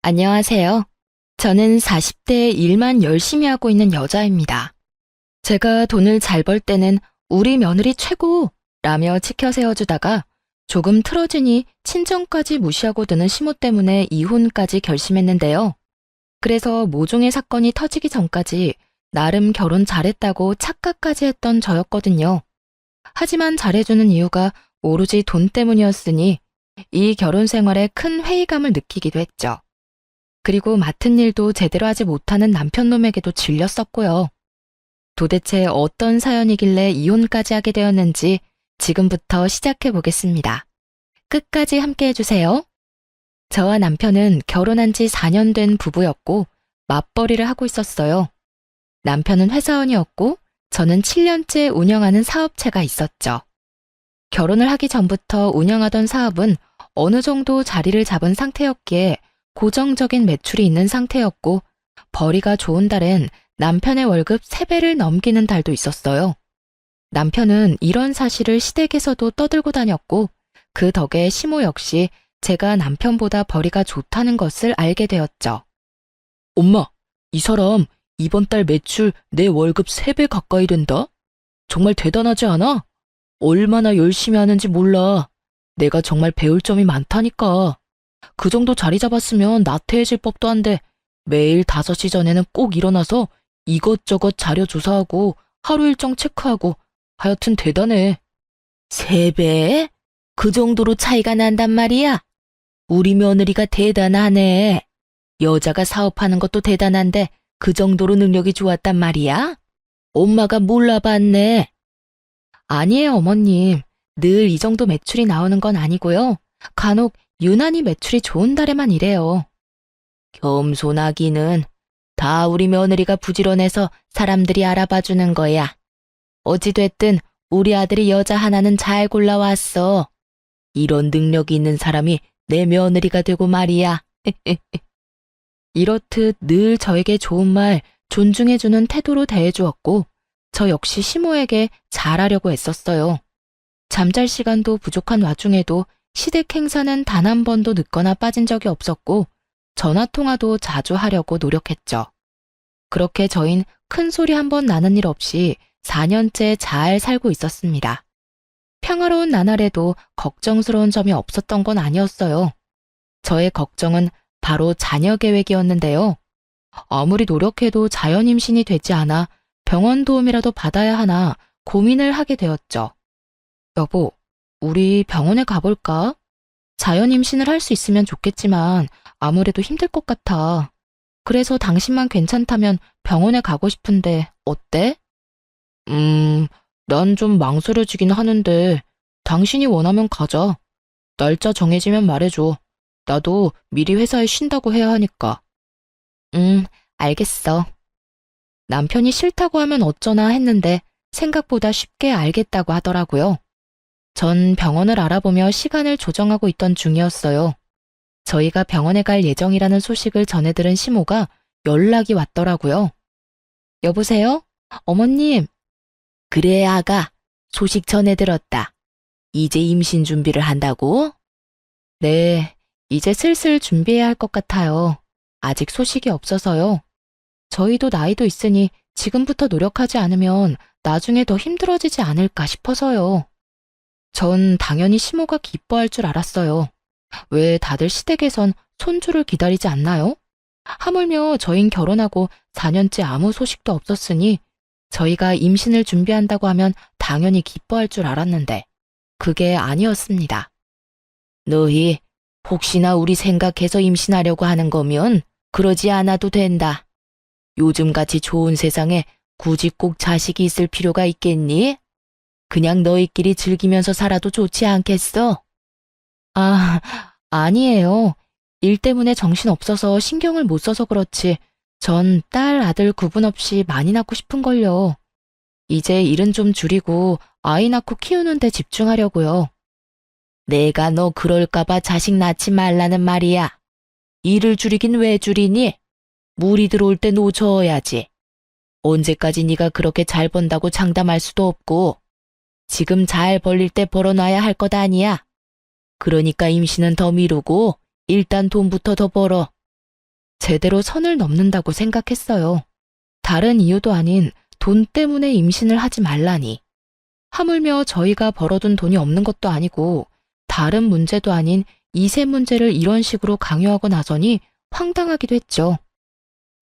안녕하세요. 저는 40대에 일만 열심히 하고 있는 여자입니다. 제가 돈을 잘 벌 때는 우리 며느리 최고! 라며 치켜 세워주다가 조금 틀어지니 친정까지 무시하고 드는 시모 때문에 이혼까지 결심했는데요. 그래서 모종의 사건이 터지기 전까지 나름 결혼 잘했다고 착각까지 했던 저였거든요. 하지만 잘해주는 이유가 오로지 돈 때문이었으니 이 결혼 생활에 큰 회의감을 느끼기도 했죠. 그리고 맡은 일도 제대로 하지 못하는 남편놈에게도 질렸었고요. 도대체 어떤 사연이길래 이혼까지 하게 되었는지 지금부터 시작해 보겠습니다. 끝까지 함께 해주세요. 저와 남편은 결혼한 지 4년 된 부부였고 맞벌이를 하고 있었어요. 남편은 회사원이었고 저는 7년째 운영하는 사업체가 있었죠. 결혼을 하기 전부터 운영하던 사업은 어느 정도 자리를 잡은 상태였기에 고정적인 매출이 있는 상태였고 벌이가 좋은 달엔 남편의 월급 3배를 넘기는 달도 있었어요. 남편은 이런 사실을 시댁에서도 떠들고 다녔고 그 덕에 시모 역시 제가 남편보다 벌이가 좋다는 것을 알게 되었죠. 엄마, 이 사람 이번 달 매출 내 월급 3배 가까이 된다? 정말 대단하지 않아? 얼마나 열심히 하는지 몰라. 내가 정말 배울 점이 많다니까. 그 정도 자리 잡았으면 나태해질 법도 한데 매일 5시 전에는 꼭 일어나서 이것저것 자료 조사하고 하루 일정 체크하고 하여튼 대단해. 3배? 그 정도로 차이가 난단 말이야? 우리 며느리가 대단하네. 여자가 사업하는 것도 대단한데 그 정도로 능력이 좋았단 말이야? 엄마가 몰라봤네. 아니에요, 어머님. 늘 이 정도 매출이 나오는 건 아니고요. 간혹 유난히 매출이 좋은 달에만 이래요. 겸손하기는 다 우리 며느리가 부지런해서 사람들이 알아봐주는 거야. 어찌됐든 우리 아들이 여자 하나는 잘 골라왔어. 이런 능력이 있는 사람이 내 며느리가 되고 말이야. 이렇듯 늘 저에게 좋은 말, 존중해주는 태도로 대해주었고 저 역시 시모에게 잘하려고 애썼어요. 잠잘 시간도 부족한 와중에도 시댁 행사는 단 한 번도 늦거나 빠진 적이 없었고 전화통화도 자주 하려고 노력했죠. 그렇게 저흰 큰 소리 한 번 나는 일 없이 4년째 잘 살고 있었습니다. 평화로운 나날에도 걱정스러운 점이 없었던 건 아니었어요. 저의 걱정은 바로 자녀 계획이었는데요. 아무리 노력해도 자연 임신이 되지 않아 병원 도움이라도 받아야 하나 고민을 하게 되었죠. 여보, 우리 병원에 가볼까? 자연 임신을 할 수 있으면 좋겠지만 아무래도 힘들 것 같아. 그래서 당신만 괜찮다면 병원에 가고 싶은데 어때? 난 좀 망설여지긴 하는데 당신이 원하면 가자. 날짜 정해지면 말해줘. 나도 미리 회사에 쉰다고 해야 하니까. 알겠어. 남편이 싫다고 하면 어쩌나 했는데 생각보다 쉽게 알겠다고 하더라고요. 전 병원을 알아보며 시간을 조정하고 있던 중이었어요. 저희가 병원에 갈 예정이라는 소식을 전해 들은 시모가 연락이 왔더라고요. 여보세요? 어머님. 그래, 아가. 소식 전해 들었다. 이제 임신 준비를 한다고? 네, 이제 슬슬 준비해야 할 것 같아요. 아직 소식이 없어서요. 저희도 나이도 있으니 지금부터 노력하지 않으면 나중에 더 힘들어지지 않을까 싶어서요. 전 당연히 시모가 기뻐할 줄 알았어요. 왜 다들 시댁에선 손주를 기다리지 않나요? 하물며 저흰 결혼하고 4년째 아무 소식도 없었으니 저희가 임신을 준비한다고 하면 당연히 기뻐할 줄 알았는데 그게 아니었습니다. 너희 혹시나 우리 생각해서 임신하려고 하는 거면 그러지 않아도 된다. 요즘같이 좋은 세상에 굳이 꼭 자식이 있을 필요가 있겠니? 그냥 너희끼리 즐기면서 살아도 좋지 않겠어? 아, 아니에요. 일 때문에 정신 없어서 신경을 못 써서 그렇지. 전 딸, 아들 구분 없이 많이 낳고 싶은걸요. 이제 일은 좀 줄이고 아이 낳고 키우는 데 집중하려고요. 내가 너 그럴까봐 자식 낳지 말라는 말이야. 일을 줄이긴 왜 줄이니? 물이 들어올 때 놓쳐야지. 언제까지 네가 그렇게 잘 번다고 장담할 수도 없고 지금 잘 벌릴 때 벌어놔야 할 것 아니야. 그러니까 임신은 더 미루고 일단 돈부터 더 벌어. 제대로 선을 넘는다고 생각했어요. 다른 이유도 아닌 돈 때문에 임신을 하지 말라니. 하물며 저희가 벌어둔 돈이 없는 것도 아니고 다른 문제도 아닌 이세 문제를 이런 식으로 강요하고 나서니 황당하기도 했죠.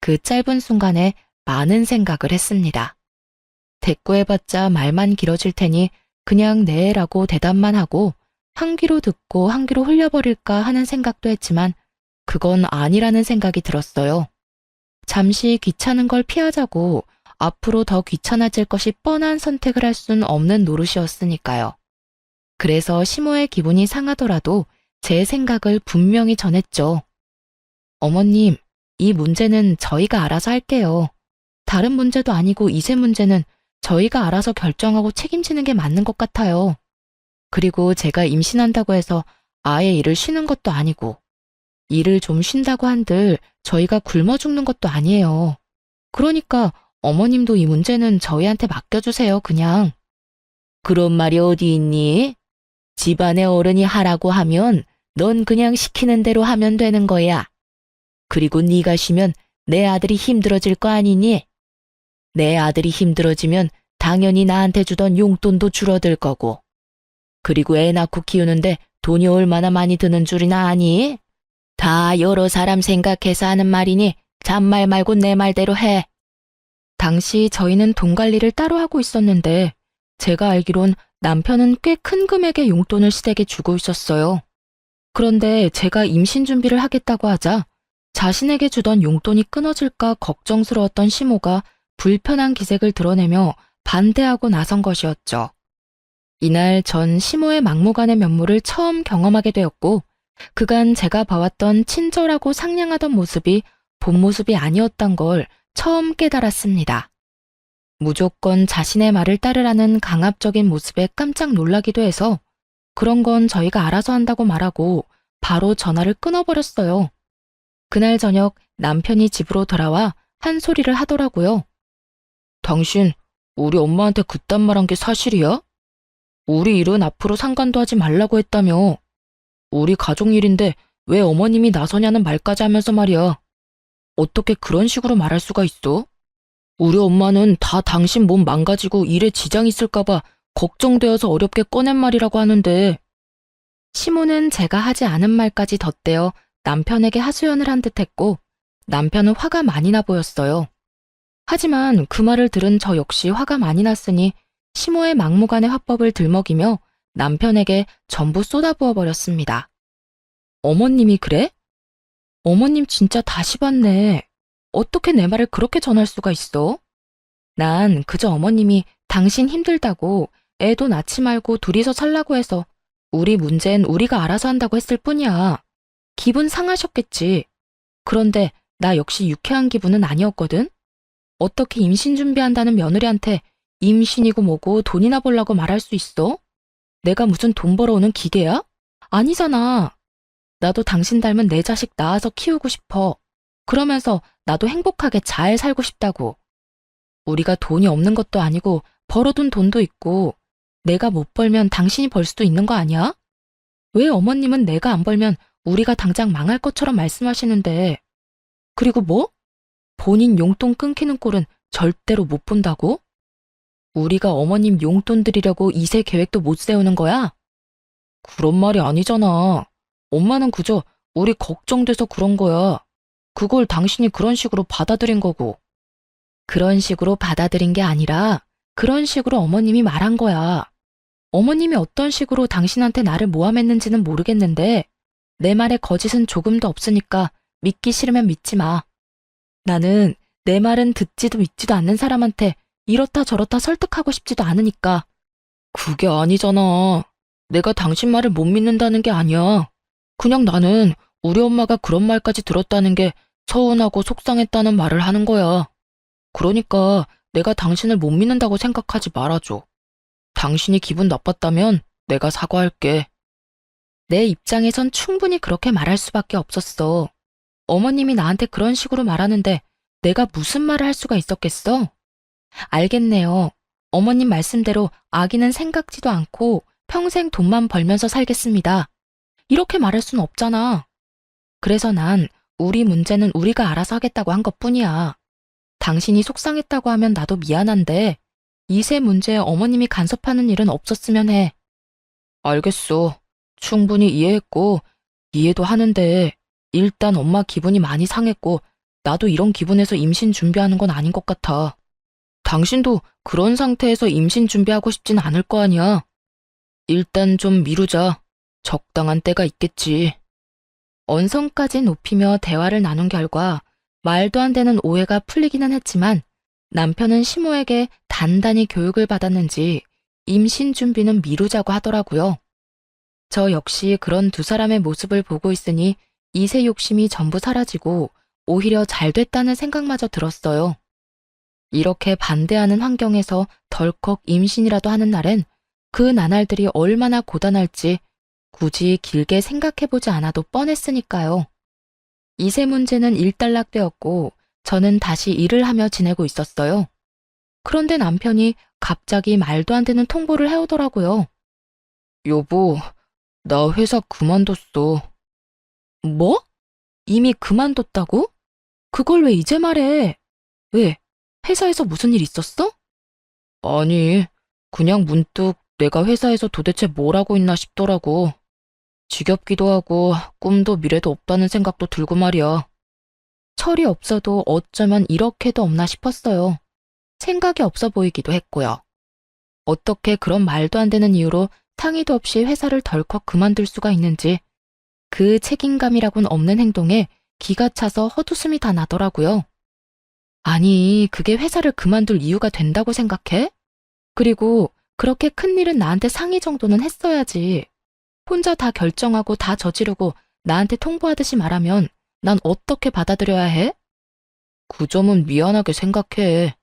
그 짧은 순간에 많은 생각을 했습니다. 대꾸해봤자 말만 길어질 테니 그냥 네라고 대답만 하고 한 귀로 듣고 한 귀로 흘려버릴까 하는 생각도 했지만 그건 아니라는 생각이 들었어요. 잠시 귀찮은 걸 피하자고 앞으로 더 귀찮아질 것이 뻔한 선택을 할 순 없는 노릇이었으니까요. 그래서 시모의 기분이 상하더라도 제 생각을 분명히 전했죠. 어머님, 이 문제는 저희가 알아서 할게요. 다른 문제도 아니고 이세 문제는 저희가 알아서 결정하고 책임지는 게 맞는 것 같아요. 그리고 제가 임신한다고 해서 아예 일을 쉬는 것도 아니고 일을 좀 쉰다고 한들 저희가 굶어 죽는 것도 아니에요. 그러니까 어머님도 이 문제는 저희한테 맡겨주세요, 그냥. 그런 말이 어디 있니? 집안의 어른이 하라고 하면 넌 그냥 시키는 대로 하면 되는 거야. 그리고 네가 쉬면 내 아들이 힘들어질 거 아니니? 내 아들이 힘들어지면 당연히 나한테 주던 용돈도 줄어들 거고. 그리고 애 낳고 키우는데 돈이 얼마나 많이 드는 줄이나 아니? 다 여러 사람 생각해서 하는 말이니 잔말 말고 내 말대로 해. 당시 저희는 돈 관리를 따로 하고 있었는데 제가 알기론 남편은 꽤 큰 금액의 용돈을 시댁에 주고 있었어요. 그런데 제가 임신 준비를 하겠다고 하자 자신에게 주던 용돈이 끊어질까 걱정스러웠던 시모가 불편한 기색을 드러내며 반대하고 나선 것이었죠. 이날 전 시모의 막무가내 면모를 처음 경험하게 되었고 그간 제가 봐왔던 친절하고 상냥하던 모습이 본 모습이 아니었던 걸 처음 깨달았습니다. 무조건 자신의 말을 따르라는 강압적인 모습에 깜짝 놀라기도 해서 그런 건 저희가 알아서 한다고 말하고 바로 전화를 끊어버렸어요. 그날 저녁 남편이 집으로 돌아와 한 소리를 하더라고요. 당신 우리 엄마한테 그딴 말 한 게 사실이야? 우리 일은 앞으로 상관도 하지 말라고 했다며. 우리 가족 일인데 왜 어머님이 나서냐는 말까지 하면서 말이야. 어떻게 그런 식으로 말할 수가 있어? 우리 엄마는 다 당신 몸 망가지고 일에 지장 있을까봐 걱정되어서 어렵게 꺼낸 말이라고 하는데. 시모는 제가 하지 않은 말까지 덧대어 남편에게 하소연을 한 듯했고 남편은 화가 많이 나 보였어요. 하지만 그 말을 들은 저 역시 화가 많이 났으니 시모의 막무가내 화법을 들먹이며 남편에게 전부 쏟아부어 버렸습니다. 어머님이 그래? 어머님 진짜 다시 봤네. 어떻게 내 말을 그렇게 전할 수가 있어? 난 그저 어머님이 당신 힘들다고 애도 낳지 말고 둘이서 살라고 해서 우리 문제는 우리가 알아서 한다고 했을 뿐이야. 기분 상하셨겠지. 그런데 나 역시 유쾌한 기분은 아니었거든. 어떻게 임신 준비한다는 며느리한테 임신이고 뭐고 돈이나 벌라고 말할 수 있어? 내가 무슨 돈 벌어오는 기계야? 아니잖아. 나도 당신 닮은 내 자식 낳아서 키우고 싶어. 그러면서 나도 행복하게 잘 살고 싶다고. 우리가 돈이 없는 것도 아니고 벌어둔 돈도 있고 내가 못 벌면 당신이 벌 수도 있는 거 아니야? 왜 어머님은 내가 안 벌면 우리가 당장 망할 것처럼 말씀하시는데. 그리고 뭐? 본인 용돈 끊기는 꼴은 절대로 못 본다고? 우리가 어머님 용돈 드리려고 이세 계획도 못 세우는 거야? 그런 말이 아니잖아. 엄마는 그저 우리 걱정돼서 그런 거야. 그걸 당신이 그런 식으로 받아들인 거고. 그런 식으로 받아들인 게 아니라 그런 식으로 어머님이 말한 거야. 어머님이 어떤 식으로 당신한테 나를 모함했는지는 모르겠는데 내 말에 거짓은 조금도 없으니까 믿기 싫으면 믿지 마. 나는 내 말은 듣지도 믿지도 않는 사람한테 이렇다 저렇다 설득하고 싶지도 않으니까. 그게 아니잖아. 내가 당신 말을 못 믿는다는 게 아니야. 그냥 나는 우리 엄마가 그런 말까지 들었다는 게 서운하고 속상했다는 말을 하는 거야. 그러니까 내가 당신을 못 믿는다고 생각하지 말아줘. 당신이 기분 나빴다면 내가 사과할게. 내 입장에선 충분히 그렇게 말할 수밖에 없었어. 어머님이 나한테 그런 식으로 말하는데 내가 무슨 말을 할 수가 있었겠어? 알겠네요. 어머님 말씀대로 아기는 생각지도 않고 평생 돈만 벌면서 살겠습니다. 이렇게 말할 순 없잖아. 그래서 난 우리 문제는 우리가 알아서 하겠다고 한 것뿐이야. 당신이 속상했다고 하면 나도 미안한데 이세 문제에 어머님이 간섭하는 일은 없었으면 해. 알겠어. 충분히 이해했고 이해도 하는데 일단 엄마 기분이 많이 상했고 나도 이런 기분에서 임신 준비하는 건 아닌 것 같아. 당신도 그런 상태에서 임신 준비하고 싶진 않을 거 아니야. 일단 좀 미루자. 적당한 때가 있겠지. 언성까지 높이며 대화를 나눈 결과 말도 안 되는 오해가 풀리기는 했지만 남편은 시모에게 단단히 교육을 받았는지 임신 준비는 미루자고 하더라고요. 저 역시 그런 두 사람의 모습을 보고 있으니 이세 욕심이 전부 사라지고 오히려 잘 됐다는 생각마저 들었어요. 이렇게 반대하는 환경에서 덜컥 임신이라도 하는 날엔 그 나날들이 얼마나 고단할지 굳이 길게 생각해보지 않아도 뻔했으니까요. 이세 문제는 일단락되었고 저는 다시 일을 하며 지내고 있었어요. 그런데 남편이 갑자기 말도 안 되는 통보를 해오더라고요. 여보, 나 회사 그만뒀어. 뭐? 이미 그만뒀다고? 그걸 왜 이제 말해? 왜? 회사에서 무슨 일 있었어? 아니, 그냥 문득 내가 회사에서 도대체 뭘 하고 있나 싶더라고. 지겹기도 하고 꿈도 미래도 없다는 생각도 들고 말이야. 철이 없어도 어쩌면 이렇게도 없나 싶었어요. 생각이 없어 보이기도 했고요. 어떻게 그런 말도 안 되는 이유로 상의도 없이 회사를 덜컥 그만둘 수가 있는지 그 책임감이라곤 없는 행동에 기가 차서 헛웃음이 다 나더라고요. 아니, 그게 회사를 그만둘 이유가 된다고 생각해? 그리고 그렇게 큰일은 나한테 상의 정도는 했어야지. 혼자 다 결정하고 다 저지르고 나한테 통보하듯이 말하면 난 어떻게 받아들여야 해? 그 점은 미안하게 생각해.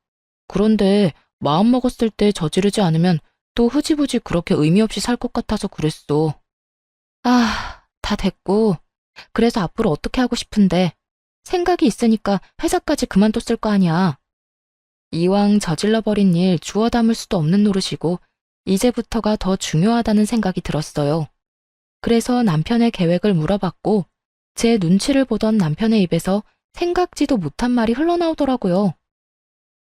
그런데 마음먹었을 때 저지르지 않으면 또 흐지부지 그렇게 의미 없이 살 것 같아서 그랬어. 아, 다 됐고. 그래서 앞으로 어떻게 하고 싶은데 생각이 있으니까 회사까지 그만뒀을 거 아니야. 이왕 저질러버린 일 주워 담을 수도 없는 노릇이고 이제부터가 더 중요하다는 생각이 들었어요. 그래서 남편의 계획을 물어봤고 제 눈치를 보던 남편의 입에서 생각지도 못한 말이 흘러나오더라고요.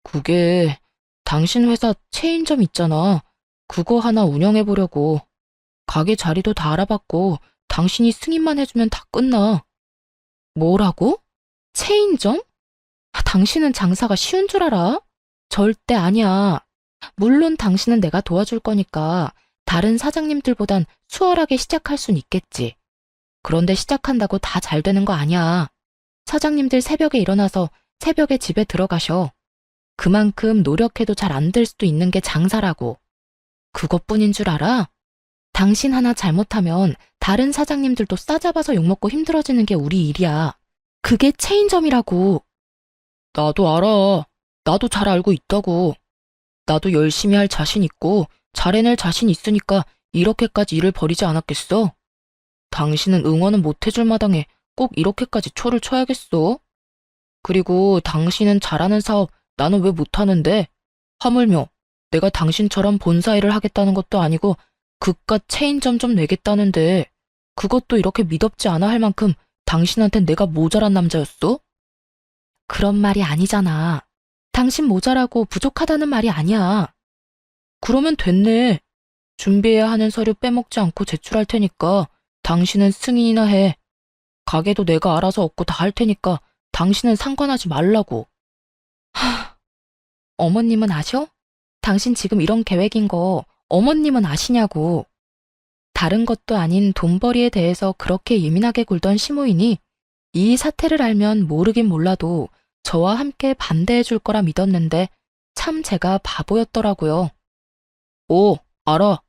그게 당신 회사 체인점 있잖아. 그거 하나 운영해보려고. 가게 자리도 다 알아봤고 당신이 승인만 해주면 다 끝나. 뭐라고? 체인점? 당신은 장사가 쉬운 줄 알아? 절대 아니야. 물론 당신은 내가 도와줄 거니까 다른 사장님들보단 수월하게 시작할 순 있겠지. 그런데 시작한다고 다 잘 되는 거 아니야. 사장님들 새벽에 일어나서 새벽에 집에 들어가셔. 그만큼 노력해도 잘 안 될 수도 있는 게 장사라고. 그것뿐인 줄 알아? 당신 하나 잘못하면 다른 사장님들도 싸잡아서 욕먹고 힘들어지는 게 우리 일이야. 그게 체인점이라고. 나도 알아. 나도 잘 알고 있다고. 나도 열심히 할 자신 있고 잘 해낼 자신 있으니까 이렇게까지 일을 벌이지 않았겠어? 당신은 응원은 못 해줄 마당에 꼭 이렇게까지 초를 쳐야겠어? 그리고 당신은 잘하는 사업 나는 왜 못하는데? 하물며 내가 당신처럼 본사 일을 하겠다는 것도 아니고 그깟 체인점 좀 내겠다는데 그것도 이렇게 미덥지 않아 할 만큼 당신한텐 내가 모자란 남자였어? 그런 말이 아니잖아. 당신 모자라고 부족하다는 말이 아니야. 그러면 됐네. 준비해야 하는 서류 빼먹지 않고 제출할 테니까 당신은 승인이나 해. 가게도 내가 알아서 얻고 다 할 테니까 당신은 상관하지 말라고. 어머님은 아셔? 당신 지금 이런 계획인 거 어머님은 아시냐고. 다른 것도 아닌 돈벌이에 대해서 그렇게 예민하게 굴던 시모이니 이 사태를 알면 모르긴 몰라도 저와 함께 반대해 줄 거라 믿었는데 참 제가 바보였더라고요. 오, 알아.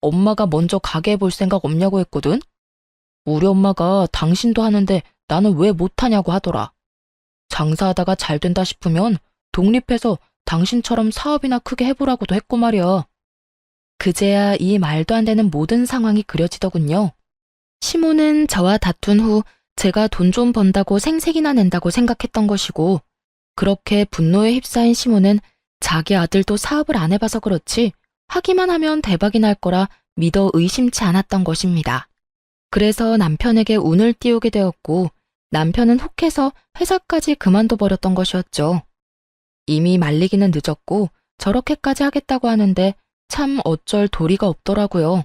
엄마가 먼저 가게 볼 생각 없냐고 했거든? 우리 엄마가 당신도 하는데 나는 왜 못하냐고 하더라. 장사하다가 잘 된다 싶으면 독립해서 당신처럼 사업이나 크게 해보라고도 했고 말이야. 그제야 이 말도 안 되는 모든 상황이 그려지더군요. 시모는 저와 다툰 후 제가 돈 좀 번다고 생색이나 낸다고 생각했던 것이고 그렇게 분노에 휩싸인 시모는 자기 아들도 사업을 안 해봐서 그렇지 하기만 하면 대박이 날 거라 믿어 의심치 않았던 것입니다. 그래서 남편에게 운을 띄우게 되었고 남편은 혹해서 회사까지 그만둬버렸던 것이었죠. 이미 말리기는 늦었고 저렇게까지 하겠다고 하는데 참 어쩔 도리가 없더라고요.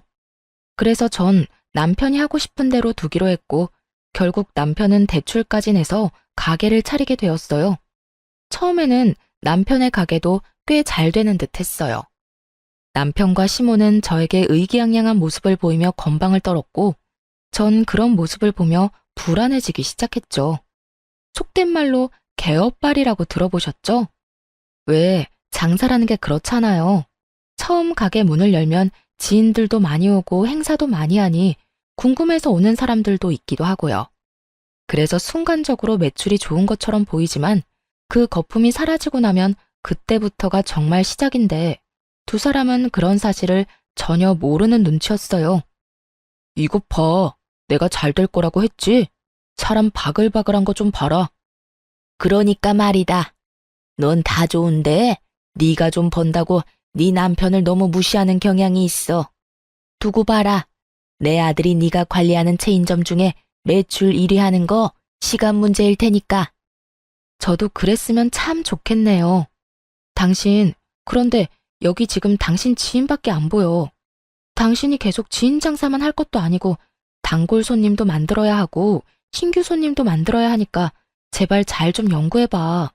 그래서 전 남편이 하고 싶은 대로 두기로 했고 결국 남편은 대출까지 내서 가게를 차리게 되었어요. 처음에는 남편의 가게도 꽤 잘 되는 듯 했어요. 남편과 시모는 저에게 의기양양한 모습을 보이며 건방을 떨었고 전 그런 모습을 보며 불안해지기 시작했죠. 속된 말로 개업발이라고 들어보셨죠? 왜 장사라는 게 그렇잖아요. 처음 가게 문을 열면 지인들도 많이 오고 행사도 많이 하니 궁금해서 오는 사람들도 있기도 하고요. 그래서 순간적으로 매출이 좋은 것처럼 보이지만 그 거품이 사라지고 나면 그때부터가 정말 시작인데 두 사람은 그런 사실을 전혀 모르는 눈치였어요. 이것 봐. 내가 잘 될 거라고 했지? 사람 바글바글한 거 좀 봐라. 그러니까 말이다. 넌 다 좋은데 네가 좀 번다고 네 남편을 너무 무시하는 경향이 있어. 두고 봐라. 내 아들이 네가 관리하는 체인점 중에 매출 1위 하는 거 시간 문제일 테니까. 저도 그랬으면 참 좋겠네요. 당신, 그런데 여기 지금 당신 지인밖에 안 보여. 당신이 계속 지인 장사만 할 것도 아니고 단골 손님도 만들어야 하고 신규 손님도 만들어야 하니까 제발 잘 좀 연구해봐.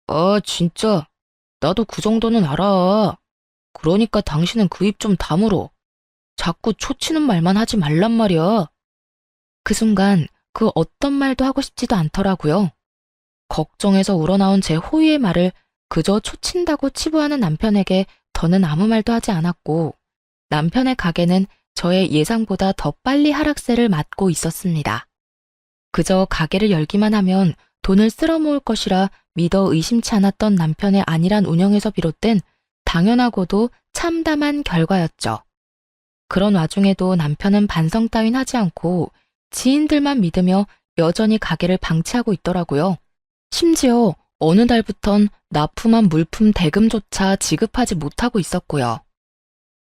아, 진짜. 나도 그 정도는 알아. 그러니까 당신은 그 입 좀 다물어. 자꾸 초치는 말만 하지 말란 말이야. 그 순간 그 어떤 말도 하고 싶지도 않더라고요. 걱정해서 우러나온 제 호의의 말을 그저 초친다고 치부하는 남편에게 더는 아무 말도 하지 않았고 남편의 가게는 저의 예상보다 더 빨리 하락세를 맞고 있었습니다. 그저 가게를 열기만 하면 돈을 쓸어 모을 것이라 믿어 의심치 않았던 남편의 안일한 운영에서 비롯된 당연하고도 참담한 결과였죠. 그런 와중에도 남편은 반성 따윈 하지 않고 지인들만 믿으며 여전히 가게를 방치하고 있더라고요. 심지어 어느 달부턴 납품한 물품 대금조차 지급하지 못하고 있었고요.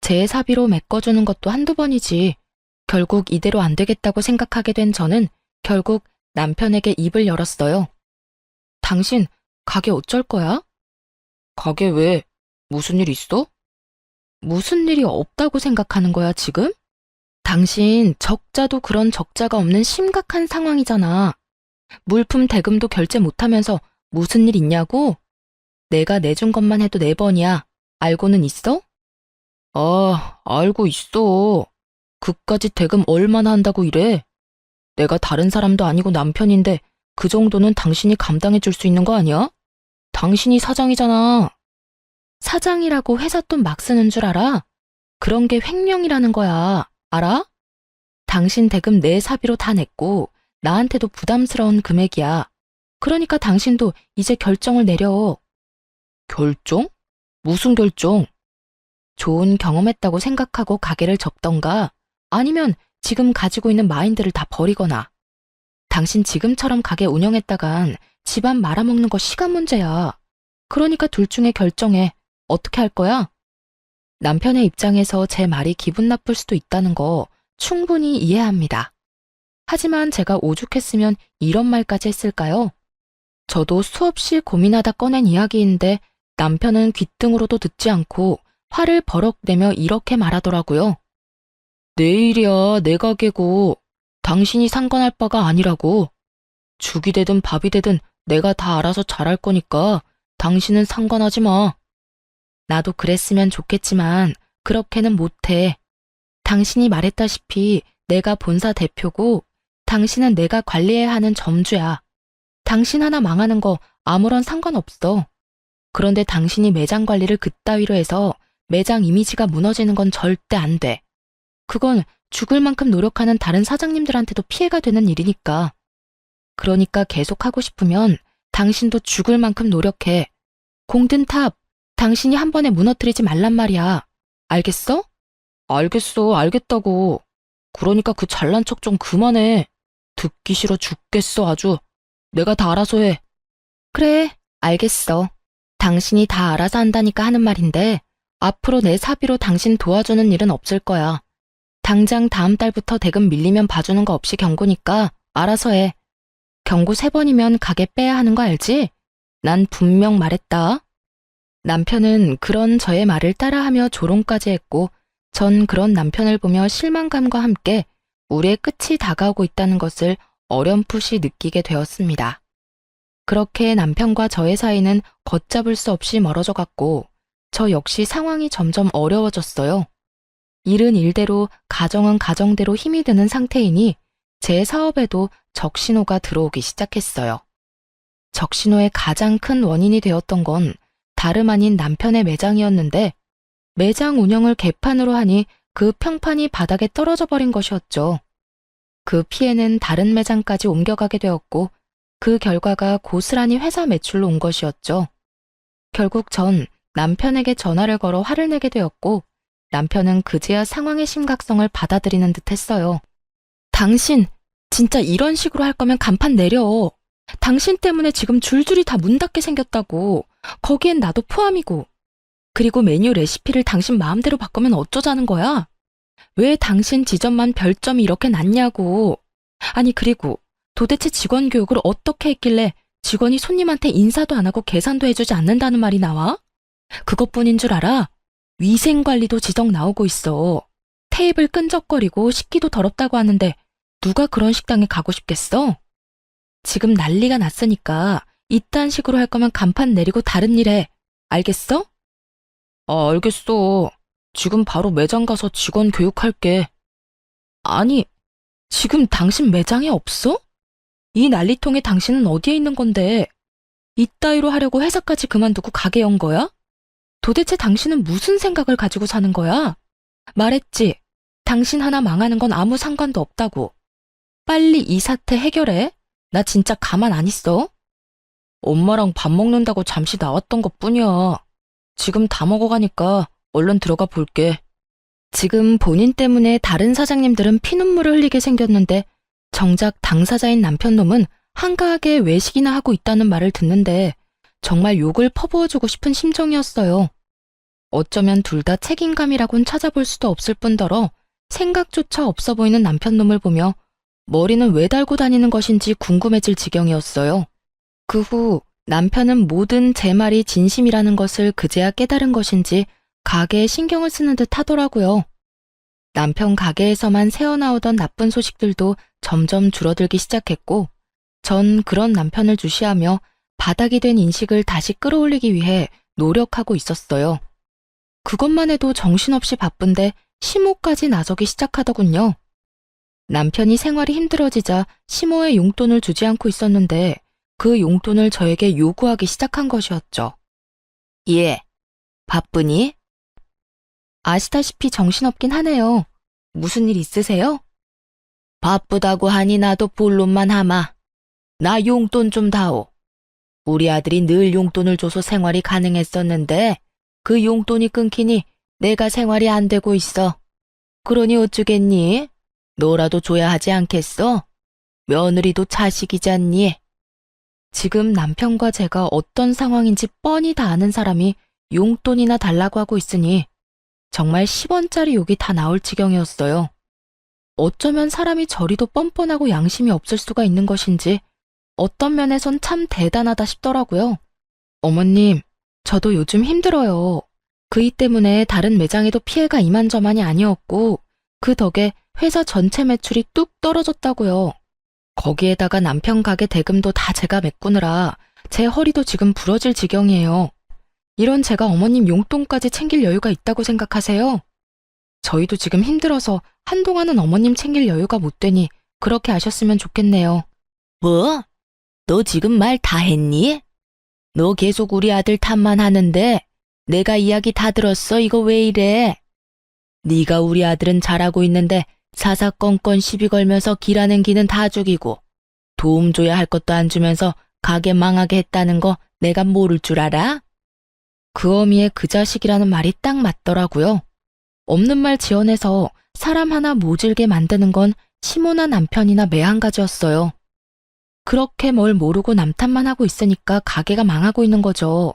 제 사비로 메꿔주는 것도 한두 번이지 결국 이대로 안 되겠다고 생각하게 된 저는 결국 남편에게 입을 열었어요. 당신 가게 어쩔 거야? 가게 왜? 무슨 일 있어? 무슨 일이 없다고 생각하는 거야, 지금? 당신 적자도 그런 적자가 없는 심각한 상황이잖아. 물품 대금도 결제 못하면서 무슨 일 있냐고? 내가 내준 것만 해도 4번이야. 알고는 있어? 아, 알고 있어. 그까짓 대금 얼마나 한다고 이래? 내가 다른 사람도 아니고 남편인데 그 정도는 당신이 감당해 줄 수 있는 거 아니야? 당신이 사장이잖아. 사장이라고 회사 돈 막 쓰는 줄 알아? 그런 게 횡령이라는 거야. 알아? 당신 대금 내 사비로 다 냈고 나한테도 부담스러운 금액이야. 그러니까 당신도 이제 결정을 내려. 결정? 무슨 결정? 좋은 경험했다고 생각하고 가게를 접던가 아니면 지금 가지고 있는 마인드를 다 버리거나. 당신 지금처럼 가게 운영했다간 집안 말아먹는 거 시간 문제야. 그러니까 둘 중에 결정해. 어떻게 할 거야? 남편의 입장에서 제 말이 기분 나쁠 수도 있다는 거 충분히 이해합니다. 하지만 제가 오죽했으면 이런 말까지 했을까요? 저도 수없이 고민하다 꺼낸 이야기인데 남편은 귓등으로도 듣지 않고 화를 버럭 내며 이렇게 말하더라고요. 내 일이야, 내 가게고. 당신이 상관할 바가 아니라고. 죽이 되든 밥이 되든 내가 다 알아서 잘할 거니까 당신은 상관하지 마. 나도 그랬으면 좋겠지만 그렇게는 못해. 당신이 말했다시피 내가 본사 대표고 당신은 내가 관리해야 하는 점주야. 당신 하나 망하는 거 아무런 상관없어. 그런데 당신이 매장 관리를 그따위로 해서 매장 이미지가 무너지는 건 절대 안 돼. 그건 죽을 만큼 노력하는 다른 사장님들한테도 피해가 되는 일이니까. 그러니까 계속 하고 싶으면 당신도 죽을 만큼 노력해. 공든탑, 당신이 한 번에 무너뜨리지 말란 말이야. 알겠어? 알겠어, 알겠다고. 그러니까 그 잘난 척 좀 그만해. 듣기 싫어 죽겠어, 아주. 내가 다 알아서 해. 그래, 알겠어. 당신이 다 알아서 한다니까 하는 말인데 앞으로 내 사비로 당신 도와주는 일은 없을 거야. 당장 다음 달부터 대금 밀리면 봐주는 거 없이 경고니까 알아서 해. 경고 3번이면 가게 빼야 하는 거 알지? 난 분명 말했다. 남편은 그런 저의 말을 따라하며 조롱까지 했고, 전 그런 남편을 보며 실망감과 함께 우리의 끝이 다가오고 있다는 것을 어렴풋이 느끼게 되었습니다. 그렇게 남편과 저의 사이는 걷잡을 수 없이 멀어져 갔고, 저 역시 상황이 점점 어려워졌어요. 일은 일대로, 가정은 가정대로 힘이 드는 상태이니 제 사업에도 적신호가 들어오기 시작했어요. 적신호의 가장 큰 원인이 되었던 건 다름 아닌 남편의 매장이었는데, 매장 운영을 개판으로 하니 그 평판이 바닥에 떨어져 버린 것이었죠. 그 피해는 다른 매장까지 옮겨가게 되었고, 그 결과가 고스란히 회사 매출로 온 것이었죠. 결국 전 남편에게 전화를 걸어 화를 내게 되었고, 남편은 그제야 상황의 심각성을 받아들이는 듯 했어요. 당신, 진짜 이런 식으로 할 거면 간판 내려. 당신 때문에 지금 줄줄이 다 문 닫게 생겼다고. 거기엔 나도 포함이고. 그리고 메뉴 레시피를 당신 마음대로 바꾸면 어쩌자는 거야? 왜 당신 지점만 별점이 이렇게 낮냐고. 아니, 그리고 도대체 직원 교육을 어떻게 했길래 직원이 손님한테 인사도 안 하고 계산도 해주지 않는다는 말이 나와? 그것뿐인 줄 알아? 위생관리도 지적 나오고 있어. 테이블 끈적거리고 식기도 더럽다고 하는데 누가 그런 식당에 가고 싶겠어? 지금 난리가 났으니까 이딴 식으로 할 거면 간판 내리고 다른 일 해. 알겠어? 알겠어. 지금 바로 매장 가서 직원 교육할게. 아니, 지금 당신 매장에 없어? 이 난리통에 당신은 어디에 있는 건데? 이따위로 하려고 회사까지 그만두고 가게 연 거야? 도대체 당신은 무슨 생각을 가지고 사는 거야? 말했지. 당신 하나 망하는 건 아무 상관도 없다고. 빨리 이 사태 해결해. 나 진짜 가만 안 있어. 엄마랑 밥 먹는다고 잠시 나왔던 것뿐이야. 지금 다 먹어가니까 얼른 들어가 볼게. 지금 본인 때문에 다른 사장님들은 피눈물을 흘리게 생겼는데 정작 당사자인 남편놈은 한가하게 외식이나 하고 있다는 말을 듣는데 정말 욕을 퍼부어주고 싶은 심정이었어요. 어쩌면 둘 다 책임감이라곤 찾아볼 수도 없을 뿐더러 생각조차 없어 보이는 남편놈을 보며 머리는 왜 달고 다니는 것인지 궁금해질 지경이었어요. 그 후 남편은 모든 제 말이 진심이라는 것을 그제야 깨달은 것인지 가게에 신경을 쓰는 듯 하더라고요. 남편 가게에서만 새어나오던 나쁜 소식들도 점점 줄어들기 시작했고, 전 그런 남편을 주시하며 바닥이 된 인식을 다시 끌어올리기 위해 노력하고 있었어요. 그것만 해도 정신없이 바쁜데 시모까지 나서기 시작하더군요. 남편이 생활이 힘들어지자 시모의 용돈을 주지 않고 있었는데 그 용돈을 저에게 요구하기 시작한 것이었죠. 예, 바쁘니? 아시다시피 정신없긴 하네요. 무슨 일 있으세요? 바쁘다고 하니 나도 본론만 하마. 나 용돈 좀 다오. 우리 아들이 늘 용돈을 줘서 생활이 가능했었는데 그 용돈이 끊기니 내가 생활이 안 되고 있어. 그러니 어쩌겠니? 너라도 줘야 하지 않겠어? 며느리도 자식이잖니. 지금 남편과 제가 어떤 상황인지 뻔히 다 아는 사람이 용돈이나 달라고 하고 있으니 정말 10원짜리 욕이 다 나올 지경이었어요. 어쩌면 사람이 저리도 뻔뻔하고 양심이 없을 수가 있는 것인지 어떤 면에선 참 대단하다 싶더라고요. 어머님, 저도 요즘 힘들어요. 그 일 때문에 다른 매장에도 피해가 이만저만이 아니었고 그 덕에 회사 전체 매출이 뚝 떨어졌다고요. 거기에다가 남편 가게 대금도 다 제가 메꾸느라 제 허리도 지금 부러질 지경이에요. 이런 제가 어머님 용돈까지 챙길 여유가 있다고 생각하세요? 저희도 지금 힘들어서 한동안은 어머님 챙길 여유가 못 되니 그렇게 아셨으면 좋겠네요. 뭐? 너 지금 말 다 했니? 너 계속 우리 아들 탓만 하는데 내가 이야기 다 들었어. 이거 왜 이래? 네가 우리 아들은 잘하고 있는데 사사건건 시비 걸면서 길하는 기는 다 죽이고 도움 줘야 할 것도 안 주면서 가게 망하게 했다는 거 내가 모를 줄 알아? 그 어미의 그 자식이라는 말이 딱 맞더라고요. 없는 말 지어내서 사람 하나 모질게 만드는 건 시모나 남편이나 매한가지였어요. 그렇게 뭘 모르고 남탓만 하고 있으니까 가게가 망하고 있는 거죠.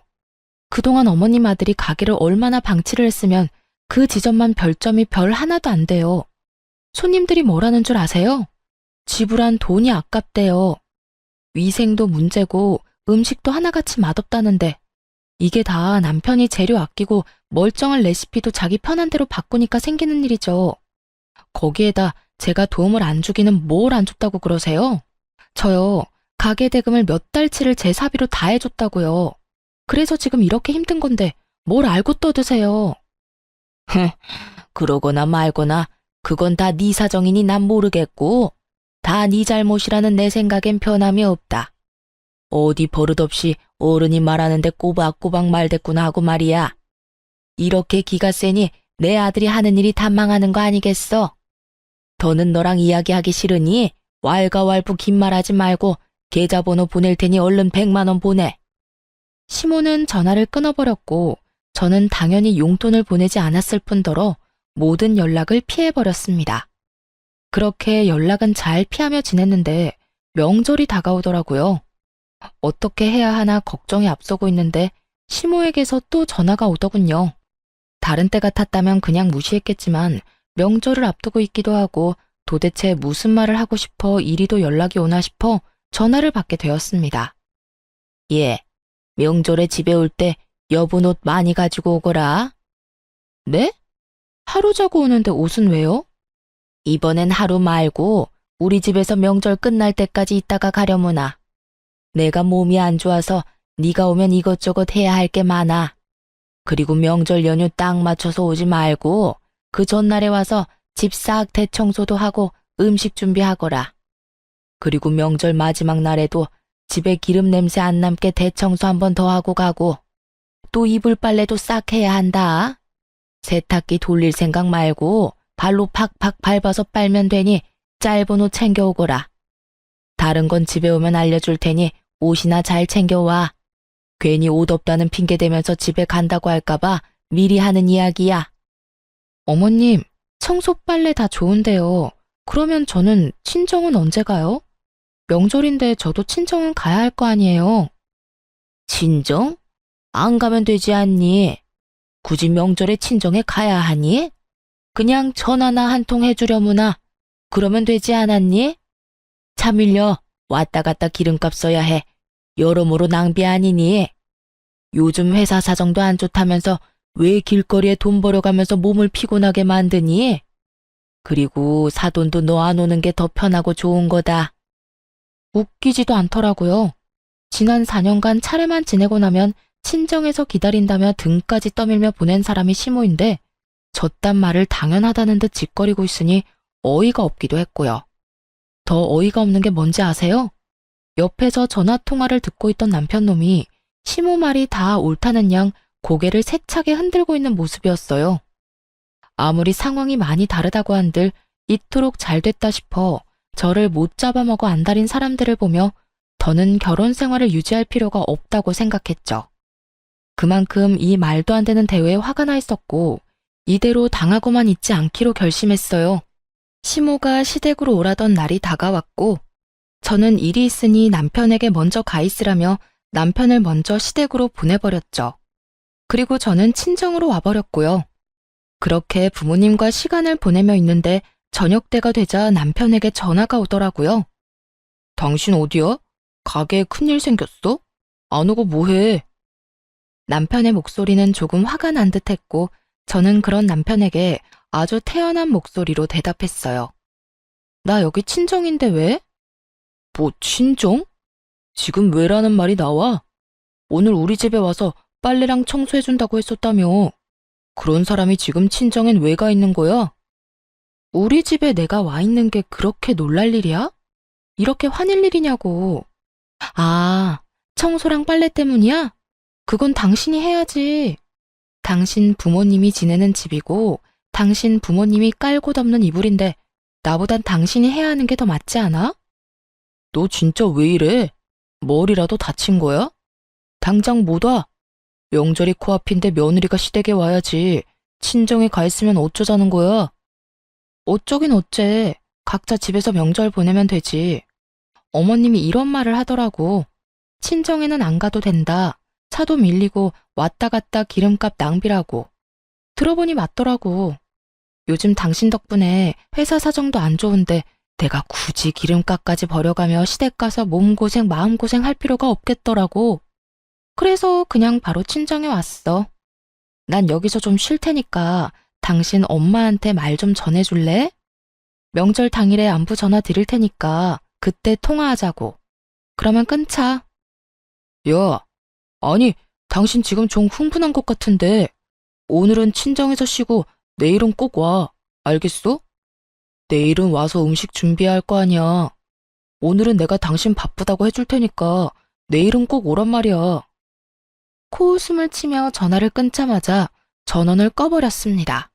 그동안 어머님 아들이 가게를 얼마나 방치를 했으면 그 지점만 별점이 별 하나도 안 돼요. 손님들이 뭐라는 줄 아세요? 지불한 돈이 아깝대요. 위생도 문제고 음식도 하나같이 맛없다는데 이게 다 남편이 재료 아끼고 멀쩡한 레시피도 자기 편한 대로 바꾸니까 생기는 일이죠. 거기에다 제가 도움을 안 주기는 뭘 안 줬다고 그러세요? 저요, 가게 대금을 몇 달치를 제 사비로 다 해줬다고요. 그래서 지금 이렇게 힘든 건데 뭘 알고 떠드세요? 그러거나 말거나 그건 다 네 사정이니 난 모르겠고 다 네 잘못이라는 내 생각엔 변함이 없다. 어디 버릇없이 어른이 말하는데 꼬박꼬박 말댔구나 하고 말이야. 이렇게 기가 세니 내 아들이 하는 일이 다 망하는 거 아니겠어? 더는 너랑 이야기하기 싫으니 왈가왈부 긴 말하지 말고 계좌번호 보낼 테니 얼른 100만 원 보내. 시모는 전화를 끊어버렸고 저는 당연히 용돈을 보내지 않았을 뿐더러 모든 연락을 피해버렸습니다. 그렇게 연락은 잘 피하며 지냈는데 명절이 다가오더라고요. 어떻게 해야 하나 걱정이 앞서고 있는데 시모에게서 또 전화가 오더군요. 다른 때 같았다면 그냥 무시했겠지만 명절을 앞두고 있기도 하고 도대체 무슨 말을 하고 싶어 이리도 연락이 오나 싶어 전화를 받게 되었습니다. 예, 명절에 집에 올 때 여분 옷 많이 가지고 오거라. 네? 하루 자고 오는데 옷은 왜요? 이번엔 하루 말고 우리 집에서 명절 끝날 때까지 있다가 가려무나. 내가 몸이 안 좋아서 네가 오면 이것저것 해야 할 게 많아. 그리고 명절 연휴 딱 맞춰서 오지 말고 그 전날에 와서 집 싹 대청소도 하고 음식 준비하거라. 그리고 명절 마지막 날에도 집에 기름 냄새 안 남게 대청소 한 번 더 하고 가고 또 이불 빨래도 싹 해야 한다. 세탁기 돌릴 생각 말고 발로 팍팍 밟아서 빨면 되니 짧은 옷 챙겨오거라. 다른 건 집에 오면 알려줄 테니 옷이나 잘 챙겨와. 괜히 옷 없다는 핑계 대면서 집에 간다고 할까봐 미리 하는 이야기야. 어머님, 청소 빨래 다 좋은데요. 그러면 저는 친정은 언제 가요? 명절인데 저도 친정은 가야 할 거 아니에요. 친정? 안 가면 되지 않니? 굳이 명절에 친정에 가야 하니? 그냥 전화나 한 통 해주려무나. 그러면 되지 않았니? 차 밀려 왔다 갔다 기름값 써야 해. 여러모로 낭비 아니니? 요즘 회사 사정도 안 좋다면서 왜 길거리에 돈 벌어가면서 몸을 피곤하게 만드니? 그리고 사돈도 너 안 오는 게 더 편하고 좋은 거다. 웃기지도 않더라고요. 지난 4년간 차례만 지내고 나면 친정에서 기다린다며 등까지 떠밀며 보낸 사람이 시모인데 저딴 말을 당연하다는 듯 짓거리고 있으니 어이가 없기도 했고요. 더 어이가 없는 게 뭔지 아세요? 옆에서 전화통화를 듣고 있던 남편놈이 시모 말이 다 옳다는 양 고개를 세차게 흔들고 있는 모습이었어요. 아무리 상황이 많이 다르다고 한들 이토록 잘 됐다 싶어 저를 못 잡아먹어 안달인 사람들을 보며 더는 결혼 생활을 유지할 필요가 없다고 생각했죠. 그만큼 이 말도 안 되는 대회에 화가 나 있었고 이대로 당하고만 있지 않기로 결심했어요. 시모가 시댁으로 오라던 날이 다가왔고 저는 일이 있으니 남편에게 먼저 가 있으라며 남편을 먼저 시댁으로 보내버렸죠. 그리고 저는 친정으로 와버렸고요. 그렇게 부모님과 시간을 보내며 있는데 저녁 때가 되자 남편에게 전화가 오더라고요. 당신 어디야? 가게에 큰일 생겼어? 안 오고 뭐해? 남편의 목소리는 조금 화가 난 듯했고 저는 그런 남편에게 아주 태연한 목소리로 대답했어요. 나 여기 친정인데 왜? 뭐 친정? 지금 왜라는 말이 나와? 오늘 우리 집에 와서 빨래랑 청소해준다고 했었다며. 그런 사람이 지금 친정엔 왜 가 있는 거야? 우리 집에 내가 와 있는 게 그렇게 놀랄 일이야? 이렇게 화낼 일이냐고. 아, 청소랑 빨래 때문이야? 그건 당신이 해야지. 당신 부모님이 지내는 집이고 당신 부모님이 깔고 덮는 이불인데 나보단 당신이 해야 하는 게 더 맞지 않아? 너 진짜 왜 이래? 머리라도 다친 거야? 당장 못 와. 명절이 코앞인데 며느리가 시댁에 와야지. 친정에 가 있으면 어쩌자는 거야? 어쩌긴 어째. 각자 집에서 명절 보내면 되지. 어머님이 이런 말을 하더라고. 친정에는 안 가도 된다. 차도 밀리고 왔다 갔다 기름값 낭비라고. 들어보니 맞더라고. 요즘 당신 덕분에 회사 사정도 안 좋은데 내가 굳이 기름값까지 버려가며 시댁 가서 몸고생 마음고생 할 필요가 없겠더라고. 그래서 그냥 바로 친정에 왔어. 난 여기서 좀 쉴 테니까 당신 엄마한테 말 좀 전해줄래? 명절 당일에 안부 전화 드릴 테니까 그때 통화하자고. 그러면 끊자. 야, 아니, 당신 지금 좀 흥분한 것 같은데 오늘은 친정에서 쉬고 내일은 꼭 와. 알겠어? 내일은 와서 음식 준비해야 할 거 아니야. 오늘은 내가 당신 바쁘다고 해줄 테니까 내일은 꼭 오란 말이야. 코웃음을 치며 전화를 끊자마자 전원을 꺼버렸습니다.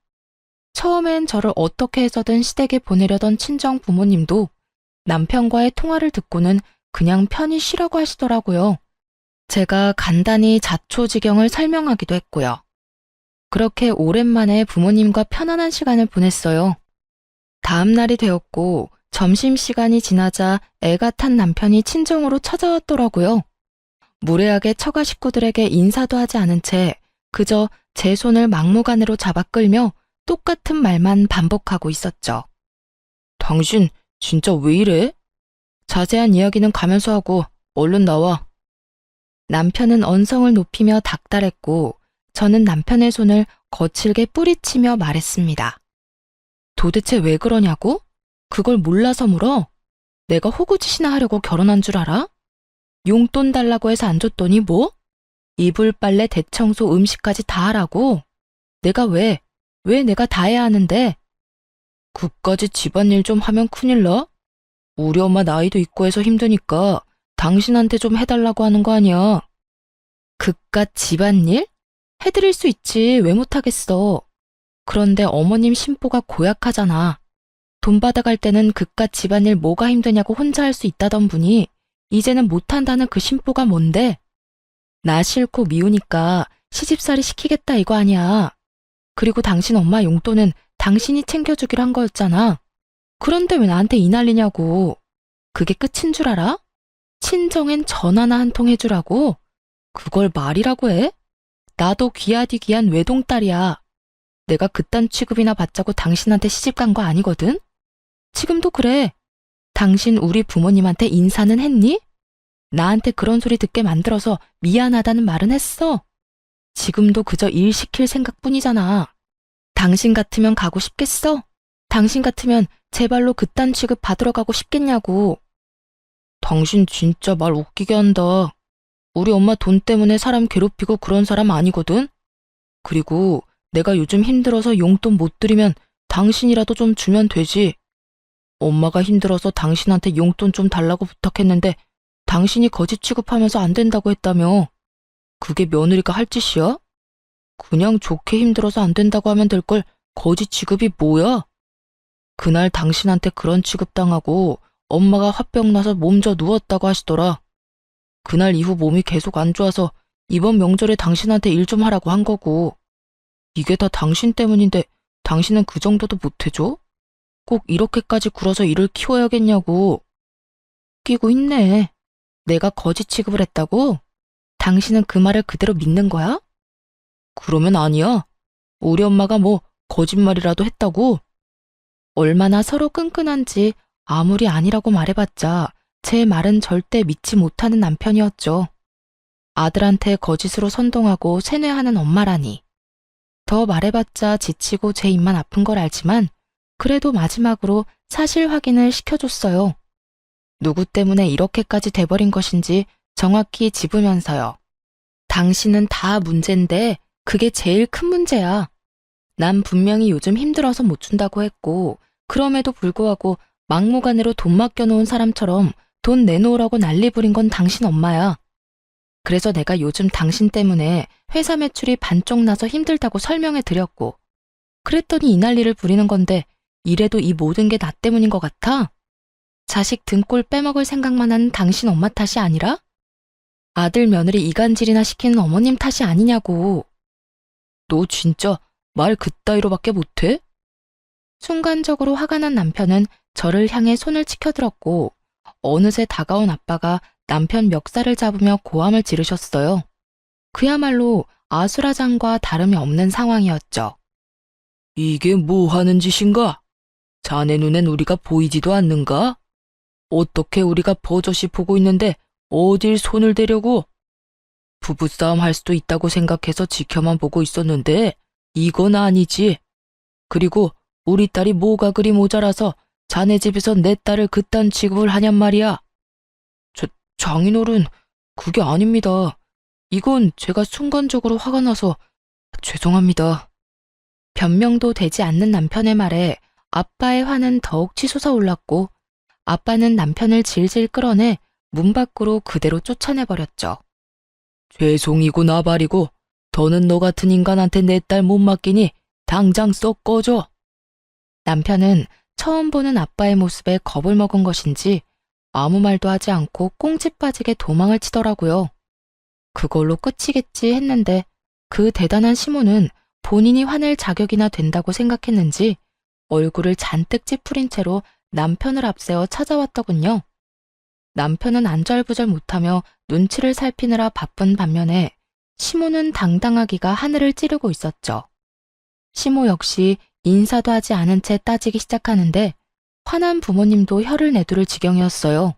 처음엔 저를 어떻게 해서든 시댁에 보내려던 친정 부모님도 남편과의 통화를 듣고는 그냥 편히 쉬라고 하시더라고요. 제가 간단히 자초지경을 설명하기도 했고요. 그렇게 오랜만에 부모님과 편안한 시간을 보냈어요. 다음 날이 되었고 점심시간이 지나자 애가 탄 남편이 친정으로 찾아왔더라고요. 무례하게 처가 식구들에게 인사도 하지 않은 채 그저 제 손을 막무가내로 잡아 끌며 똑같은 말만 반복하고 있었죠. 당신 진짜 왜 이래? 자세한 이야기는 가면서 하고 얼른 나와. 남편은 언성을 높이며 닥달했고 저는 남편의 손을 거칠게 뿌리치며 말했습니다. 도대체 왜 그러냐고? 그걸 몰라서 물어? 내가 호구짓이나 하려고 결혼한 줄 알아? 용돈 달라고 해서 안 줬더니 뭐? 이불 빨래 대청소 음식까지 다 하라고? 내가 왜 내가 다 해야 하는데? 그까지 집안일 좀 하면 큰일 나? 우리 엄마 나이도 있고 해서 힘드니까 당신한테 좀 해달라고 하는 거 아니야. 그깟 집안일? 해드릴 수 있지 왜 못하겠어. 그런데 어머님 심보가 고약하잖아. 돈 받아갈 때는 그깟 집안일 뭐가 힘드냐고 혼자 할 수 있다던 분이 이제는 못한다는 그 심보가 뭔데? 나 싫고 미우니까 시집살이 시키겠다 이거 아니야. 그리고 당신 엄마 용돈은 당신이 챙겨주기로 한 거였잖아. 그런데 왜 나한테 이 난리냐고. 그게 끝인 줄 알아? 친정엔 전화나 한 통 해주라고? 그걸 말이라고 해? 나도 귀하디 귀한 외동딸이야. 내가 그딴 취급이나 받자고 당신한테 시집간 거 아니거든? 지금도 그래. 당신 우리 부모님한테 인사는 했니? 나한테 그런 소리 듣게 만들어서 미안하다는 말은 했어. 지금도 그저 일 시킬 생각뿐이잖아. 당신 같으면 가고 싶겠어? 당신 같으면 제발로 그딴 취급 받으러 가고 싶겠냐고. 당신 진짜 말 웃기게 한다. 우리 엄마 돈 때문에 사람 괴롭히고 그런 사람 아니거든? 그리고 내가 요즘 힘들어서 용돈 못 드리면 당신이라도 좀 주면 되지. 엄마가 힘들어서 당신한테 용돈 좀 달라고 부탁했는데 당신이 거짓 취급하면서 안 된다고 했다며. 그게 며느리가 할 짓이야? 그냥 좋게 힘들어서 안 된다고 하면 될 걸 거짓 취급이 뭐야? 그날 당신한테 그런 취급당하고 엄마가 화병 나서 몸져 누웠다고 하시더라. 그날 이후 몸이 계속 안 좋아서 이번 명절에 당신한테 일 좀 하라고 한 거고. 이게 다 당신 때문인데 당신은 그 정도도 못 해줘? 꼭 이렇게까지 굴어서 일을 키워야겠냐고. 웃기고 있네. 내가 거짓 취급을 했다고? 당신은 그 말을 그대로 믿는 거야? 그러면 아니야. 우리 엄마가 뭐 거짓말이라도 했다고? 얼마나 서로 끈끈한지 아무리 아니라고 말해봤자 제 말은 절대 믿지 못하는 남편이었죠. 아들한테 거짓으로 선동하고 세뇌하는 엄마라니. 더 말해봤자 지치고 제 입만 아픈 걸 알지만 그래도 마지막으로 사실 확인을 시켜줬어요. 누구 때문에 이렇게까지 돼버린 것인지 정확히 짚으면서요. 당신은 다 문제인데 그게 제일 큰 문제야. 난 분명히 요즘 힘들어서 못 준다고 했고 그럼에도 불구하고 막무가내로 돈 맡겨놓은 사람처럼 돈 내놓으라고 난리 부린 건 당신 엄마야. 그래서 내가 요즘 당신 때문에 회사 매출이 반쪽 나서 힘들다고 설명해 드렸고 그랬더니 이 난리를 부리는 건데 이래도 이 모든 게 나 때문인 것 같아? 자식 등골 빼먹을 생각만 하는 당신 엄마 탓이 아니라? 아들 며느리 이간질이나 시키는 어머님 탓이 아니냐고. 너 진짜 말 그따위로밖에 못해? 순간적으로 화가 난 남편은 저를 향해 손을 치켜들었고 어느새 다가온 아빠가 남편 멱살을 잡으며 고함을 지르셨어요. 그야말로 아수라장과 다름이 없는 상황이었죠. 이게 뭐 하는 짓인가? 자네 눈엔 우리가 보이지도 않는가? 어떻게 우리가 버젓이 보고 있는데 어딜 손을 대려고? 부부싸움 할 수도 있다고 생각해서 지켜만 보고 있었는데 이건 아니지. 그리고 우리 딸이 뭐가 그리 모자라서 자네 집에서 내 딸을 그딴 취급을 하냔 말이야. 장인어른, 그게 아닙니다. 이건 제가 순간적으로 화가 나서 죄송합니다. 변명도 되지 않는 남편의 말에 아빠의 화는 더욱 치솟아 올랐고 아빠는 남편을 질질 끌어내 문 밖으로 그대로 쫓아내버렸죠. 죄송이고 나발이고 더는 너 같은 인간한테 내 딸 못 맡기니 당장 썩 꺼져. 남편은 처음 보는 아빠의 모습에 겁을 먹은 것인지 아무 말도 하지 않고 꽁지 빠지게 도망을 치더라고요. 그걸로 끝이겠지 했는데 그 대단한 시모는 본인이 화낼 자격이나 된다고 생각했는지 얼굴을 잔뜩 찌푸린 채로 남편을 앞세워 찾아왔더군요. 남편은 안절부절 못하며 눈치를 살피느라 바쁜 반면에 시모는 당당하기가 하늘을 찌르고 있었죠. 시모 역시 인사도 하지 않은 채 따지기 시작하는데 화난 부모님도 혀를 내두를 지경이었어요.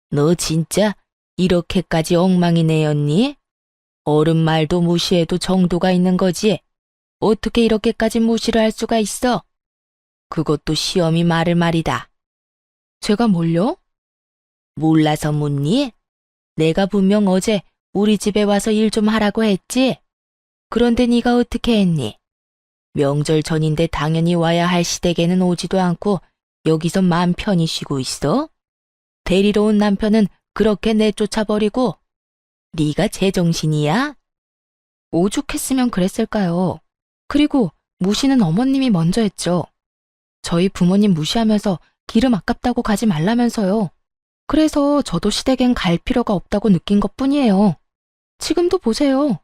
너 진짜 이렇게까지 엉망이 내었니? 어른 말도 무시해도 정도가 있는 거지. 어떻게 이렇게까지 무시를 할 수가 있어? 그것도 시엄이 말을 말이다. 제가 뭘요? 몰라서 묻니? 내가 분명 어제 우리 집에 와서 일 좀 하라고 했지? 그런데 네가 어떻게 했니? 명절 전인데 당연히 와야 할 시댁에는 오지도 않고 여기서 마음 편히 쉬고 있어? 데리러 온 남편은 그렇게 내쫓아버리고 네가 제정신이야? 오죽했으면 그랬을까요? 그리고 무시는 어머님이 먼저 했죠. 저희 부모님 무시하면서 기름 아깝다고 가지 말라면서요. 그래서 저도 시댁엔 갈 필요가 없다고 느낀 것뿐이에요. 지금도 보세요.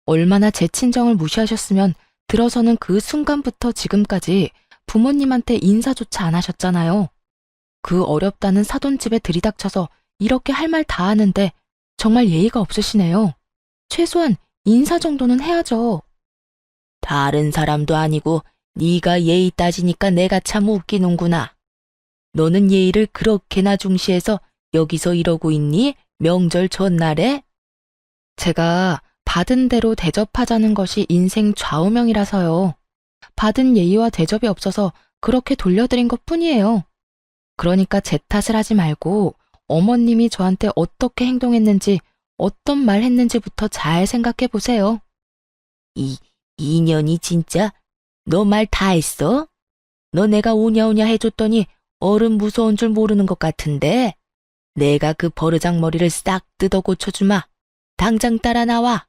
얼마나 제 친정을 무시하셨으면 들어서는 그 순간부터 지금까지 부모님한테 인사조차 안 하셨잖아요. 그 어렵다는 사돈집에 들이닥쳐서 이렇게 할 말 다 하는데 정말 예의가 없으시네요. 최소한 인사 정도는 해야죠. 다른 사람도 아니고 네가 예의 따지니까 내가 참 웃기는구나. 너는 예의를 그렇게나 중시해서 여기서 이러고 있니? 명절 전날에? 제가 받은 대로 대접하자는 것이 인생 좌우명이라서요. 받은 예의와 대접이 없어서 그렇게 돌려드린 것뿐이에요. 그러니까 제 탓을 하지 말고 어머님이 저한테 어떻게 행동했는지 어떤 말 했는지부터 잘 생각해 보세요. 이년이 진짜 너 말 다 했어? 너 내가 오냐오냐 해줬더니 어른 무서운 줄 모르는 것 같은데 내가 그 버르장머리를 싹 뜯어 고쳐주마. 당장 따라 나와.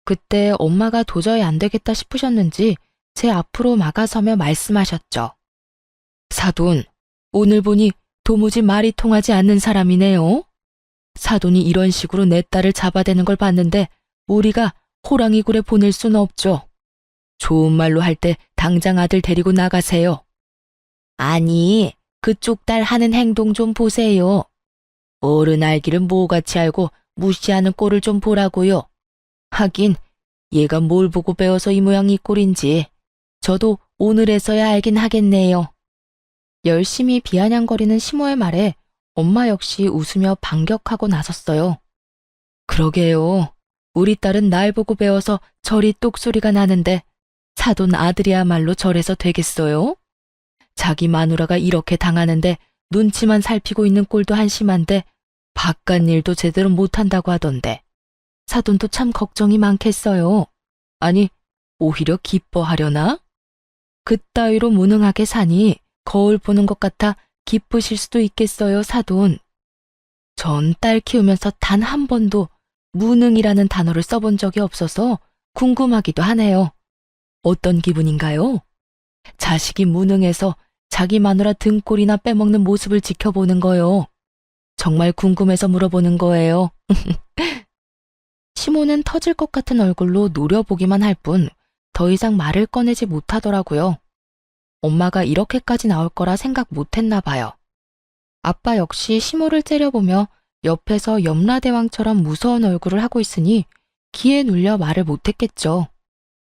그때 엄마가 도저히 안 되겠다 싶으셨는지 제 앞으로 막아서며 말씀하셨죠. 사돈, 오늘 보니 도무지 말이 통하지 않는 사람이네요. 사돈이 이런 식으로 내 딸을 잡아대는 걸 봤는데 우리가 호랑이 굴에 보낼 수는 없죠. 좋은 말로 할 때 당장 아들 데리고 나가세요. 아니, 그쪽 딸 하는 행동 좀 보세요. 어른 알기를 뭐같이 알고 무시하는 꼴을 좀 보라고요. 하긴 얘가 뭘 보고 배워서 이 모양 이 꼴인지 저도 오늘에서야 알긴 하겠네요. 열심히 비아냥거리는 시모의 말에 엄마 역시 웃으며 반격하고 나섰어요. 그러게요. 우리 딸은 날 보고 배워서 저리 똑소리가 나는데 사돈 아들이야말로 저래서 되겠어요? 자기 마누라가 이렇게 당하는데 눈치만 살피고 있는 꼴도 한심한데 바깥 일도 제대로 못한다고 하던데 사돈도 참 걱정이 많겠어요. 아니, 오히려 기뻐하려나? 그따위로 무능하게 사니 거울 보는 것 같아 기쁘실 수도 있겠어요, 사돈. 전 딸 키우면서 단 한 번도 무능이라는 단어를 써본 적이 없어서 궁금하기도 하네요. 어떤 기분인가요? 자식이 무능해서 자기 마누라 등골이나 빼먹는 모습을 지켜보는 거요. 정말 궁금해서 물어보는 거예요. 시모는 터질 것 같은 얼굴로 노려보기만 할 뿐 더 이상 말을 꺼내지 못하더라고요. 엄마가 이렇게까지 나올 거라 생각 못했나 봐요. 아빠 역시 시모를 째려보며 옆에서 염라대왕처럼 무서운 얼굴을 하고 있으니 기에 눌려 말을 못했겠죠.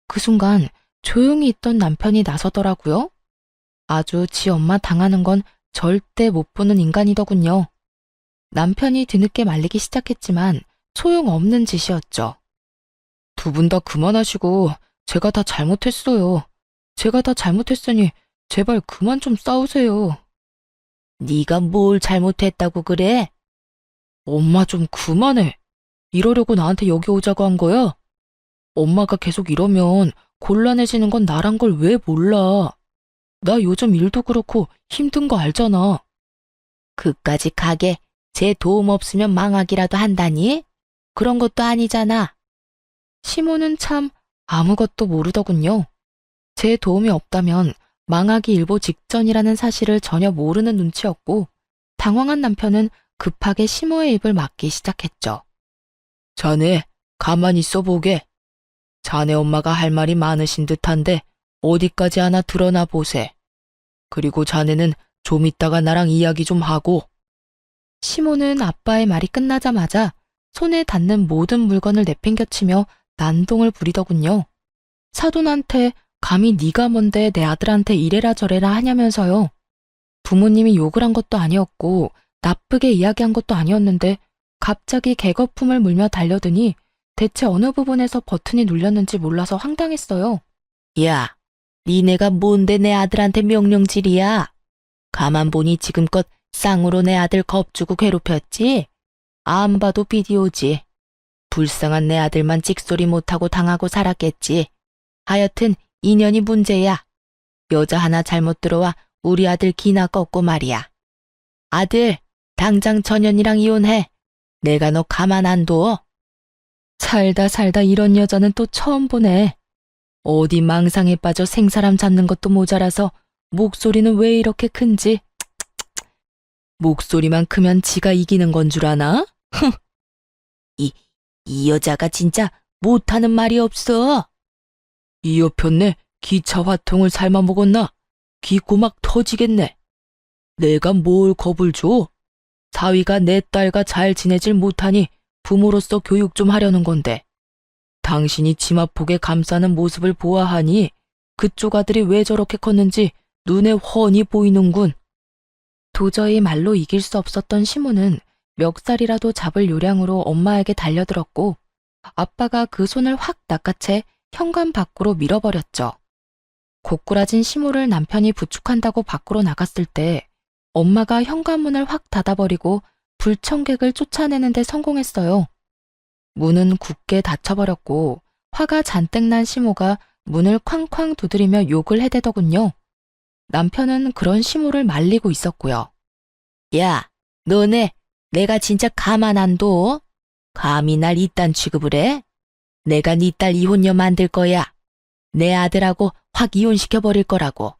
그 순간 조용히 있던 남편이 나서더라고요. 아주 지 엄마 당하는 건 절대 못 보는 인간이더군요. 남편이 뒤늦게 말리기 시작했지만 소용없는 짓이었죠. 두 분 다 그만하시고 제가 다 잘못했어요. 제가 다 잘못했으니 제발 그만 좀 싸우세요. 네가 뭘 잘못했다고 그래? 엄마 좀 그만해. 이러려고 나한테 여기 오자고 한 거야? 엄마가 계속 이러면 곤란해지는 건 나란 걸 왜 몰라? 나 요즘 일도 그렇고 힘든 거 알잖아. 그까지 가게 제 도움 없으면 망하기라도 한다니? 그런 것도 아니잖아. 시모는 참 아무것도 모르더군요. 제 도움이 없다면 망하기 일보 직전이라는 사실을 전혀 모르는 눈치였고 당황한 남편은 급하게 시모의 입을 막기 시작했죠. 자네 가만히 있어 보게. 자네 엄마가 할 말이 많으신 듯한데 어디까지 하나 드러나 보세. 그리고 자네는 좀 이따가 나랑 이야기 좀 하고. 시모는 아빠의 말이 끝나자마자 손에 닿는 모든 물건을 내팽겨치며 난동을 부리더군요. 사돈한테 감히 네가 뭔데 내 아들한테 이래라 저래라 하냐면서요. 부모님이 욕을 한 것도 아니었고 나쁘게 이야기한 것도 아니었는데 갑자기 개거품을 물며 달려드니 대체 어느 부분에서 버튼이 눌렸는지 몰라서 황당했어요. 야, 니네가 뭔데 내 아들한테 명령질이야? 가만 보니 지금껏 쌍으로 내 아들 겁주고 괴롭혔지? 안 봐도 비디오지. 불쌍한 내 아들만 찍소리 못하고 당하고 살았겠지. 하여튼 인연이 문제야. 여자 하나 잘못 들어와 우리 아들 기나 꺾고 말이야. 아들, 당장 전현이랑 이혼해. 내가 너 가만 안 둬. 살다 살다 이런 여자는 또 처음 보네. 어디 망상에 빠져 생사람 잡는 것도 모자라서 목소리는 왜 이렇게 큰지. 목소리만 크면 지가 이기는 건 줄 아나? 이 여자가 진짜 못하는 말이 없어. 이 여편네 기차 화통을 삶아 먹었나? 귀 꼬막 터지겠네. 내가 뭘 겁을 줘? 사위가 내 딸과 잘 지내질 못하니 부모로서 교육 좀 하려는 건데. 당신이 치마폭에 감싸는 모습을 보아하니 그쪽 아들이 왜 저렇게 컸는지 눈에 훤히 보이는군. 도저히 말로 이길 수 없었던 시모는 멱살이라도 잡을 요량으로 엄마에게 달려들었고 아빠가 그 손을 확 낚아채 현관 밖으로 밀어버렸죠. 고꾸라진 시모를 남편이 부축한다고 밖으로 나갔을 때 엄마가 현관문을 확 닫아버리고 불청객을 쫓아내는 데 성공했어요. 문은 굳게 닫혀버렸고 화가 잔뜩 난 시모가 문을 쾅쾅 두드리며 욕을 해대더군요. 남편은 그런 시모를 말리고 있었고요. 야, 너네 내가 진짜 가만 안 둬? 감히 날 이딴 취급을 해? 내가 네 딸 이혼녀 만들 거야. 내 아들하고 확 이혼시켜버릴 거라고.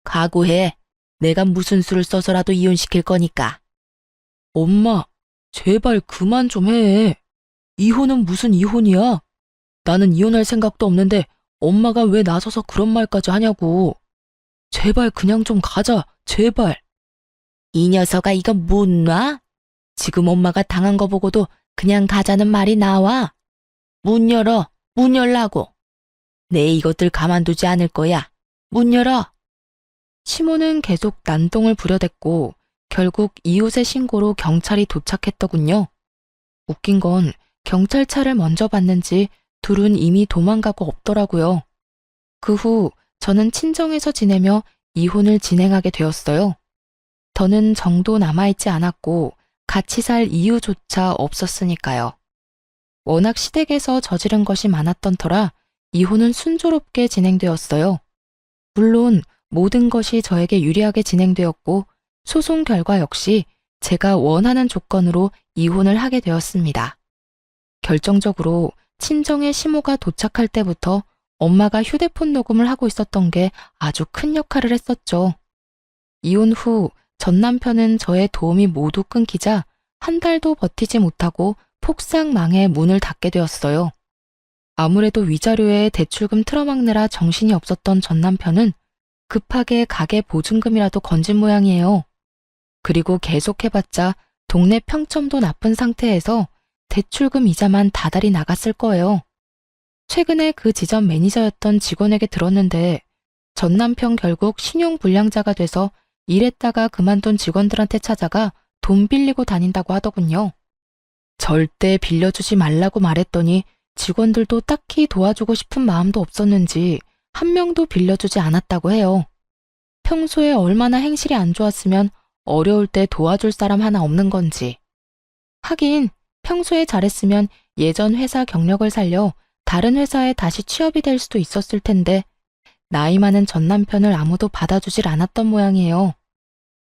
각오해. 내가 무슨 수를 써서라도 이혼시킬 거니까. 엄마, 제발 그만 좀 해. 이혼은 무슨 이혼이야? 나는 이혼할 생각도 없는데 엄마가 왜 나서서 그런 말까지 하냐고. 제발 그냥 좀 가자, 제발. 이 녀석아 이거 못 놔? 지금 엄마가 당한 거 보고도 그냥 가자는 말이 나와? 문 열어, 문 열라고. 내 이것들 가만두지 않을 거야. 문 열어. 시모는 계속 난동을 부려댔고 결국 이웃의 신고로 경찰이 도착했더군요. 웃긴 건 경찰차를 먼저 봤는지 둘은 이미 도망가고 없더라고요. 그 후 저는 친정에서 지내며 이혼을 진행하게 되었어요. 더는 정도 남아있지 않았고 같이 살 이유조차 없었으니까요. 워낙 시댁에서 저지른 것이 많았던 터라 이혼은 순조롭게 진행되었어요. 물론 모든 것이 저에게 유리하게 진행되었고 소송 결과 역시 제가 원하는 조건으로 이혼을 하게 되었습니다. 결정적으로 친정의 시모가 도착할 때부터 엄마가 휴대폰 녹음을 하고 있었던 게 아주 큰 역할을 했었죠. 이혼 후 전 남편은 저의 도움이 모두 끊기자 한 달도 버티지 못하고 폭삭 망해 문을 닫게 되었어요. 아무래도 위자료에 대출금 틀어막느라 정신이 없었던 전 남편은 급하게 가게 보증금이라도 건진 모양이에요. 그리고 계속해봤자 동네 평점도 나쁜 상태에서 대출금 이자만 다달이 나갔을 거예요. 최근에 그 지점 매니저였던 직원에게 들었는데 전 남편 결국 신용불량자가 돼서 일했다가 그만둔 직원들한테 찾아가 돈 빌리고 다닌다고 하더군요. 절대 빌려주지 말라고 말했더니 직원들도 딱히 도와주고 싶은 마음도 없었는지 한 명도 빌려주지 않았다고 해요. 평소에 얼마나 행실이 안 좋았으면 어려울 때 도와줄 사람 하나 없는 건지. 하긴 평소에 잘했으면 예전 회사 경력을 살려 다른 회사에 다시 취업이 될 수도 있었을 텐데 나이 많은 전 남편을 아무도 받아주질 않았던 모양이에요.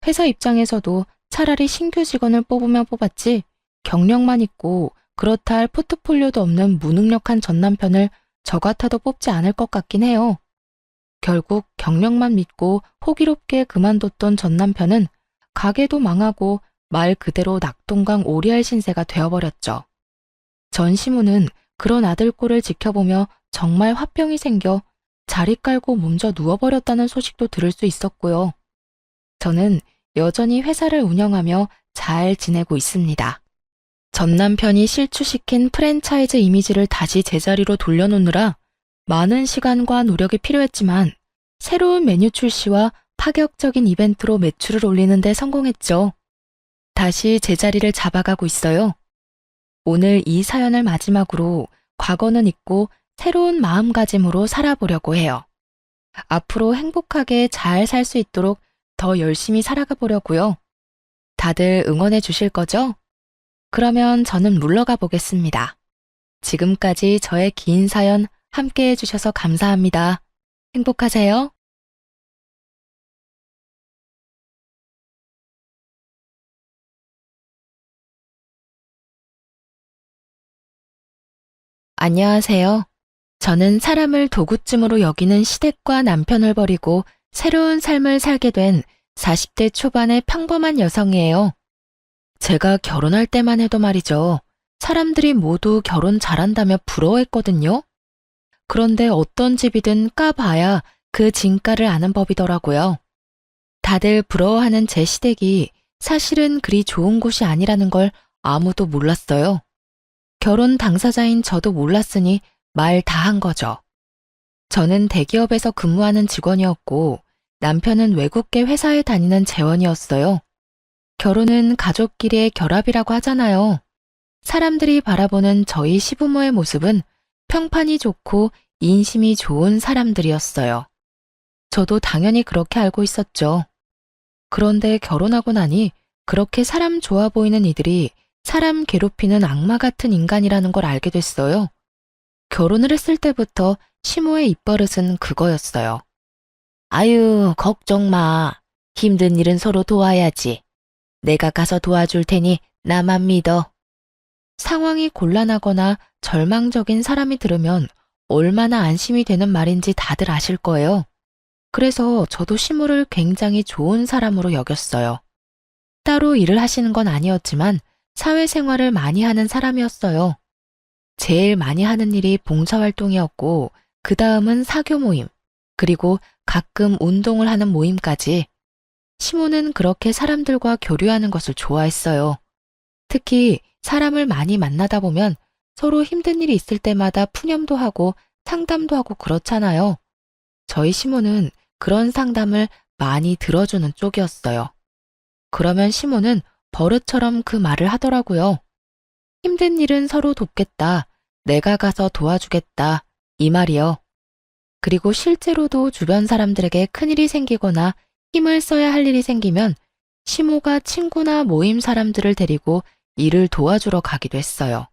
회사 입장에서도 차라리 신규 직원을 뽑으면 뽑았지 경력만 있고 그렇다 할 포트폴리오도 없는 무능력한 전 남편을 저 같아도 뽑지 않을 것 같긴 해요. 결국 경력만 믿고 호기롭게 그만뒀던 전 남편은 가게도 망하고 말 그대로 낙동강 오리알 신세가 되어버렸죠. 전 시무는 그런 아들 꼴을 지켜보며 정말 화병이 생겨 자리 깔고 몸져 누워버렸다는 소식도 들을 수 있었고요. 저는 여전히 회사를 운영하며 잘 지내고 있습니다. 전 남편이 실추시킨 프랜차이즈 이미지를 다시 제자리로 돌려놓느라 많은 시간과 노력이 필요했지만 새로운 메뉴 출시와 파격적인 이벤트로 매출을 올리는 데 성공했죠. 다시 제자리를 잡아가고 있어요. 오늘 이 사연을 마지막으로 과거는 잊고 새로운 마음가짐으로 살아보려고 해요. 앞으로 행복하게 잘 살 수 있도록 더 열심히 살아가 보려고요. 다들 응원해 주실 거죠? 그러면 저는 물러가 보겠습니다. 지금까지 저의 긴 사연 함께 해주셔서 감사합니다. 행복하세요. 안녕하세요. 저는 사람을 도구쯤으로 여기는 시댁과 남편을 버리고 새로운 삶을 살게 된 40대 초반의 평범한 여성이에요. 제가 결혼할 때만 해도 말이죠. 사람들이 모두 결혼 잘한다며 부러워했거든요. 그런데 어떤 집이든 까봐야 그 진가를 아는 법이더라고요. 다들 부러워하는 제 시댁이 사실은 그리 좋은 곳이 아니라는 걸 아무도 몰랐어요. 결혼 당사자인 저도 몰랐으니 말 다 한 거죠. 저는 대기업에서 근무하는 직원이었고 남편은 외국계 회사에 다니는 재원이었어요. 결혼은 가족끼리의 결합이라고 하잖아요. 사람들이 바라보는 저희 시부모의 모습은 평판이 좋고 인심이 좋은 사람들이었어요. 저도 당연히 그렇게 알고 있었죠. 그런데 결혼하고 나니 그렇게 사람 좋아 보이는 이들이 사람 괴롭히는 악마 같은 인간이라는 걸 알게 됐어요. 결혼을 했을 때부터 시모의 입버릇은 그거였어요. 아유, 걱정 마. 힘든 일은 서로 도와야지. 내가 가서 도와줄 테니 나만 믿어. 상황이 곤란하거나 절망적인 사람이 들으면 얼마나 안심이 되는 말인지 다들 아실 거예요. 그래서 저도 시모를 굉장히 좋은 사람으로 여겼어요. 따로 일을 하시는 건 아니었지만 사회생활을 많이 하는 사람이었어요. 제일 많이 하는 일이 봉사활동이었고 그 다음은 사교 모임, 그리고 가끔 운동을 하는 모임까지. 시모는 그렇게 사람들과 교류하는 것을 좋아했어요. 특히 사람을 많이 만나다 보면 서로 힘든 일이 있을 때마다 푸념도 하고 상담도 하고 그렇잖아요. 저희 시모는 그런 상담을 많이 들어주는 쪽이었어요. 그러면 시모는 버릇처럼 그 말을 하더라고요. 힘든 일은 서로 돕겠다. 내가 가서 도와주겠다. 이 말이요. 그리고 실제로도 주변 사람들에게 큰일이 생기거나 힘을 써야 할 일이 생기면 시모가 친구나 모임 사람들을 데리고 일을 도와주러 가기도 했어요.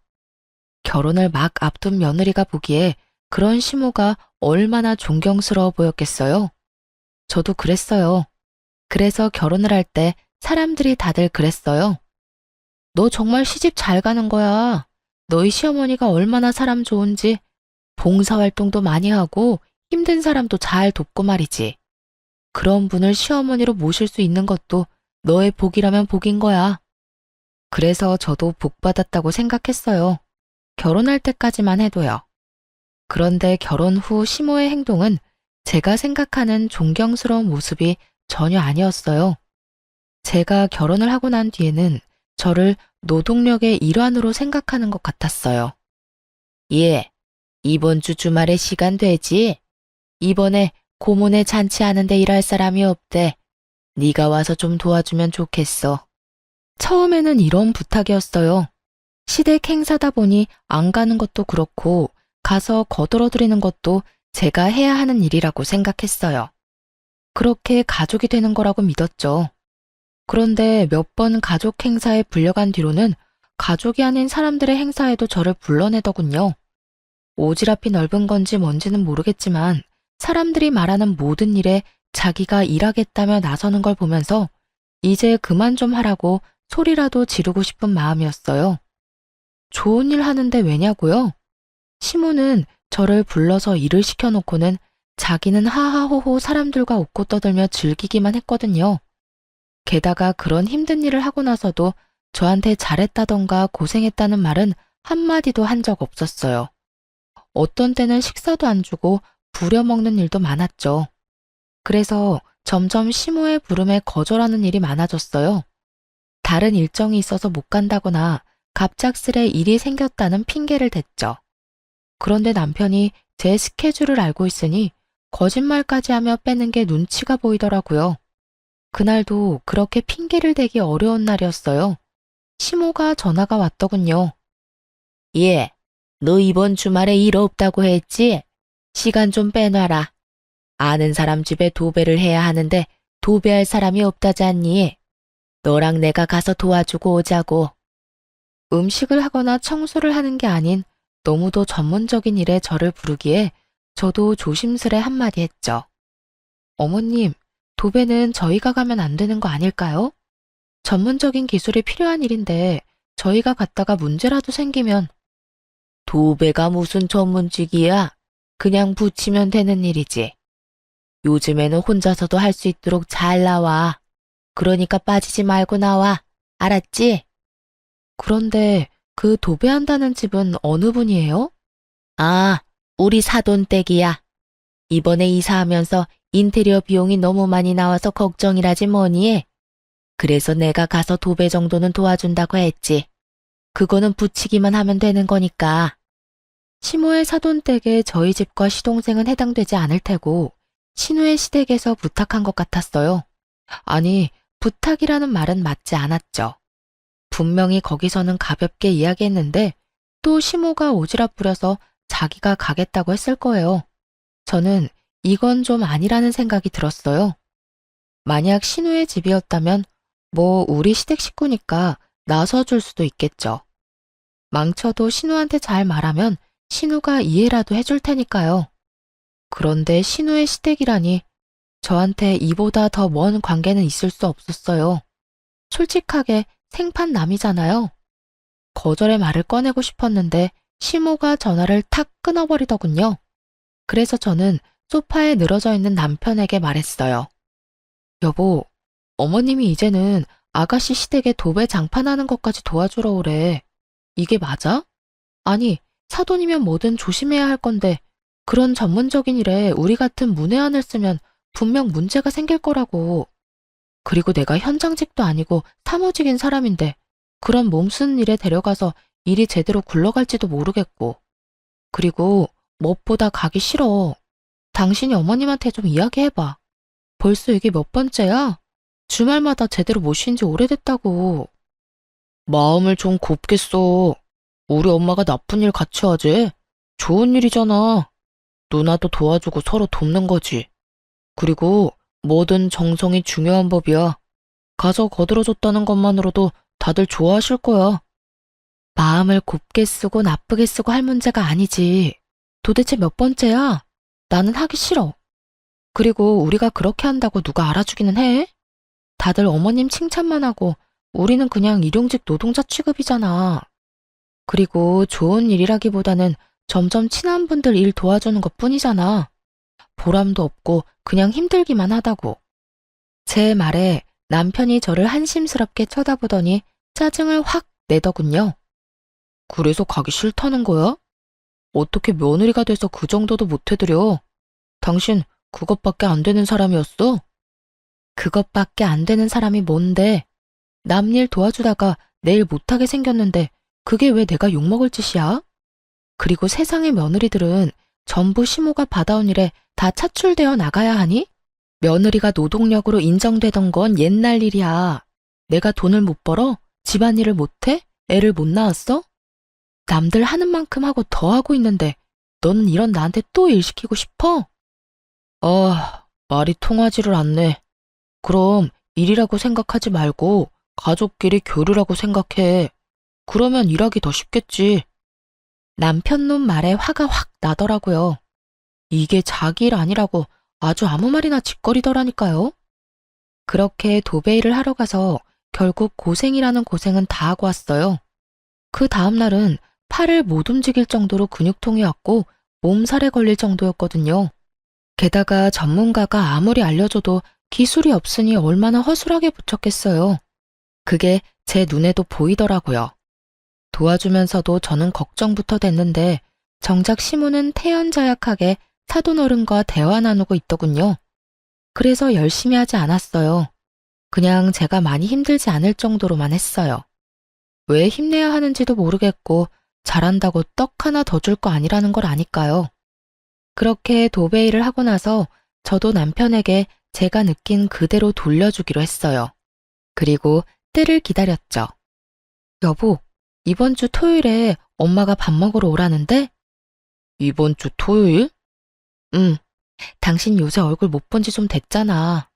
결혼을 막 앞둔 며느리가 보기에 그런 시모가 얼마나 존경스러워 보였겠어요? 저도 그랬어요. 그래서 결혼을 할 때 사람들이 다들 그랬어요. 너 정말 시집 잘 가는 거야. 너희 시어머니가 얼마나 사람 좋은지 봉사활동도 많이 하고 힘든 사람도 잘 돕고 말이지. 그런 분을 시어머니로 모실 수 있는 것도 너의 복이라면 복인 거야. 그래서 저도 복 받았다고 생각했어요. 결혼할 때까지만 해도요. 그런데 결혼 후 시모의 행동은 제가 생각하는 존경스러운 모습이 전혀 아니었어요. 제가 결혼을 하고 난 뒤에는 저를 노동력의 일환으로 생각하는 것 같았어요. 예, 이번 주 주말에 시간 되지? 이번에 고모네 잔치하는데 일할 사람이 없대. 네가 와서 좀 도와주면 좋겠어. 처음에는 이런 부탁이었어요. 시댁 행사다 보니 안 가는 것도 그렇고 가서 거들어드리는 것도 제가 해야 하는 일이라고 생각했어요. 그렇게 가족이 되는 거라고 믿었죠. 그런데 몇 번 가족 행사에 불려간 뒤로는 가족이 아닌 사람들의 행사에도 저를 불러내더군요. 오지랖이 넓은 건지 뭔지는 모르겠지만 사람들이 말하는 모든 일에 자기가 일하겠다며 나서는 걸 보면서 이제 그만 좀 하라고 소리라도 지르고 싶은 마음이었어요. 좋은 일 하는데 왜냐고요? 시모는 저를 불러서 일을 시켜놓고는 자기는 하하호호 사람들과 웃고 떠들며 즐기기만 했거든요. 게다가 그런 힘든 일을 하고 나서도 저한테 잘했다던가 고생했다는 말은 한마디도 한 적 없었어요. 어떤 때는 식사도 안 주고 부려먹는 일도 많았죠. 그래서 점점 시모의 부름에 거절하는 일이 많아졌어요. 다른 일정이 있어서 못 간다거나 갑작스레 일이 생겼다는 핑계를 댔죠. 그런데 남편이 제 스케줄을 알고 있으니 거짓말까지 하며 빼는 게 눈치가 보이더라고요. 그날도 그렇게 핑계를 대기 어려운 날이었어요. 시모가 전화가 왔더군요. 예, 너 이번 주말에 일 없다고 했지? 시간 좀 빼놔라. 아는 사람 집에 도배를 해야 하는데 도배할 사람이 없다잖니. 너랑 내가 가서 도와주고 오자고. 음식을 하거나 청소를 하는 게 아닌 너무도 전문적인 일에 저를 부르기에 저도 조심스레 한마디 했죠. 어머님, 도배는 저희가 가면 안 되는 거 아닐까요? 전문적인 기술이 필요한 일인데 저희가 갔다가 문제라도 생기면. 도배가 무슨 전문직이야? 그냥 붙이면 되는 일이지. 요즘에는 혼자서도 할 수 있도록 잘 나와. 그러니까 빠지지 말고 나와. 알았지? 그런데 그 도배한다는 집은 어느 분이에요? 아, 우리 사돈댁이야. 이번에 이사하면서 인테리어 비용이 너무 많이 나와서 걱정이라지 뭐니. 그래서 내가 가서 도배 정도는 도와준다고 했지. 그거는 붙이기만 하면 되는 거니까. 시모의 사돈댁에 저희 집과 시동생은 해당되지 않을 테고 신우의 시댁에서 부탁한 것 같았어요. 아니, 부탁이라는 말은 맞지 않았죠. 분명히 거기서는 가볍게 이야기했는데 또 시모가 오지랖 부려서 자기가 가겠다고 했을 거예요. 저는 이건 좀 아니라는 생각이 들었어요. 만약 신우의 집이었다면 뭐 우리 시댁 식구니까 나서줄 수도 있겠죠. 망쳐도 신우한테 잘 말하면 신우가 이해라도 해줄 테니까요. 그런데 신우의 시댁이라니 저한테 이보다 더 먼 관계는 있을 수 없었어요. 솔직하게 생판남이잖아요. 거절의 말을 꺼내고 싶었는데 시모가 전화를 탁 끊어버리더군요. 그래서 저는 소파에 늘어져 있는 남편에게 말했어요. 여보, 어머님이 이제는 아가씨 시댁에 도배 장판하는 것까지 도와주러 오래. 이게 맞아? 아니, 사돈이면 뭐든 조심해야 할 건데 그런 전문적인 일에 우리 같은 문외한을 쓰면 분명 문제가 생길 거라고. 그리고 내가 현장직도 아니고 사무직인 사람인데 그런 몸쓰는 일에 데려가서 일이 제대로 굴러갈지도 모르겠고. 그리고 무엇보다 가기 싫어. 당신이 어머님한테 좀 이야기해봐. 벌써 이게 몇 번째야? 주말마다 제대로 못 쉰 지 오래됐다고. 마음을 좀 곱게 써. 우리 엄마가 나쁜 일 같이 하지? 좋은 일이잖아. 누나도 도와주고 서로 돕는 거지. 그리고 뭐든 정성이 중요한 법이야. 가서 거들어줬다는 것만으로도 다들 좋아하실 거야. 마음을 곱게 쓰고 나쁘게 쓰고 할 문제가 아니지. 도대체 몇 번째야? 나는 하기 싫어. 그리고 우리가 그렇게 한다고 누가 알아주기는 해? 다들 어머님 칭찬만 하고 우리는 그냥 일용직 노동자 취급이잖아. 그리고 좋은 일이라기보다는 점점 친한 분들 일 도와주는 것 뿐이잖아. 보람도 없고 그냥 힘들기만 하다고. 제 말에 남편이 저를 한심스럽게 쳐다보더니 짜증을 확 내더군요. 그래서 가기 싫다는 거야? 어떻게 며느리가 돼서 그 정도도 못 해드려? 당신 그것밖에 안 되는 사람이었어? 그것밖에 안 되는 사람이 뭔데? 남 일 도와주다가 내일 못하게 생겼는데 그게 왜 내가 욕먹을 짓이야? 그리고 세상의 며느리들은 전부 시모가 받아온 일에 다 차출되어 나가야 하니? 며느리가 노동력으로 인정되던 건 옛날 일이야. 내가 돈을 못 벌어? 집안일을 못해? 애를 못 낳았어? 남들 하는 만큼 하고 더 하고 있는데 너는 이런 나한테 또 일 시키고 싶어? 말이 통하지를 않네. 그럼 일이라고 생각하지 말고 가족끼리 교류라고 생각해. 그러면 일하기 더 쉽겠지. 남편 놈 말에 화가 확 나더라고요. 이게 자기 일 아니라고 아주 아무 말이나 짓거리더라니까요. 그렇게 도배일을 하러 가서 결국 고생이라는 고생은 다 하고 왔어요. 그 다음날은 팔을 못 움직일 정도로 근육통이 왔고 몸살에 걸릴 정도였거든요. 게다가 전문가가 아무리 알려줘도 기술이 없으니 얼마나 허술하게 붙였겠어요. 그게 제 눈에도 보이더라고요. 도와주면서도 저는 걱정부터 됐는데 정작 시모는 태연자약하게 사돈어른과 대화 나누고 있더군요. 그래서 열심히 하지 않았어요. 그냥 제가 많이 힘들지 않을 정도로만 했어요. 왜 힘내야 하는지도 모르겠고 잘한다고 떡 하나 더 줄 거 아니라는 걸 아니까요. 그렇게 도배일을 하고 나서 저도 남편에게 제가 느낀 그대로 돌려주기로 했어요. 그리고 때를 기다렸죠. 여보, 이번 주 토요일에 엄마가 밥 먹으러 오라는데? 이번 주 토요일? 응, 당신 요새 얼굴 못 본 지 좀 됐잖아.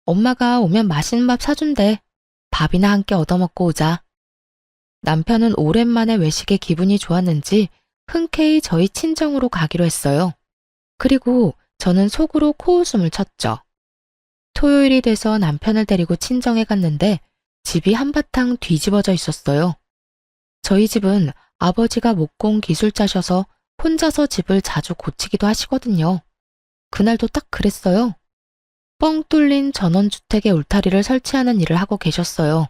엄마가 오면 맛있는 밥 사준대. 밥이나 함께 얻어먹고 오자. 남편은 오랜만에 외식에 기분이 좋았는지 흔쾌히 저희 친정으로 가기로 했어요. 그리고 저는 속으로 코웃음을 쳤죠. 토요일이 돼서 남편을 데리고 친정에 갔는데 집이 한바탕 뒤집어져 있었어요. 저희 집은 아버지가 목공 기술자셔서 혼자서 집을 자주 고치기도 하시거든요. 그날도 딱 그랬어요. 뻥 뚫린 전원주택의 울타리를 설치하는 일을 하고 계셨어요.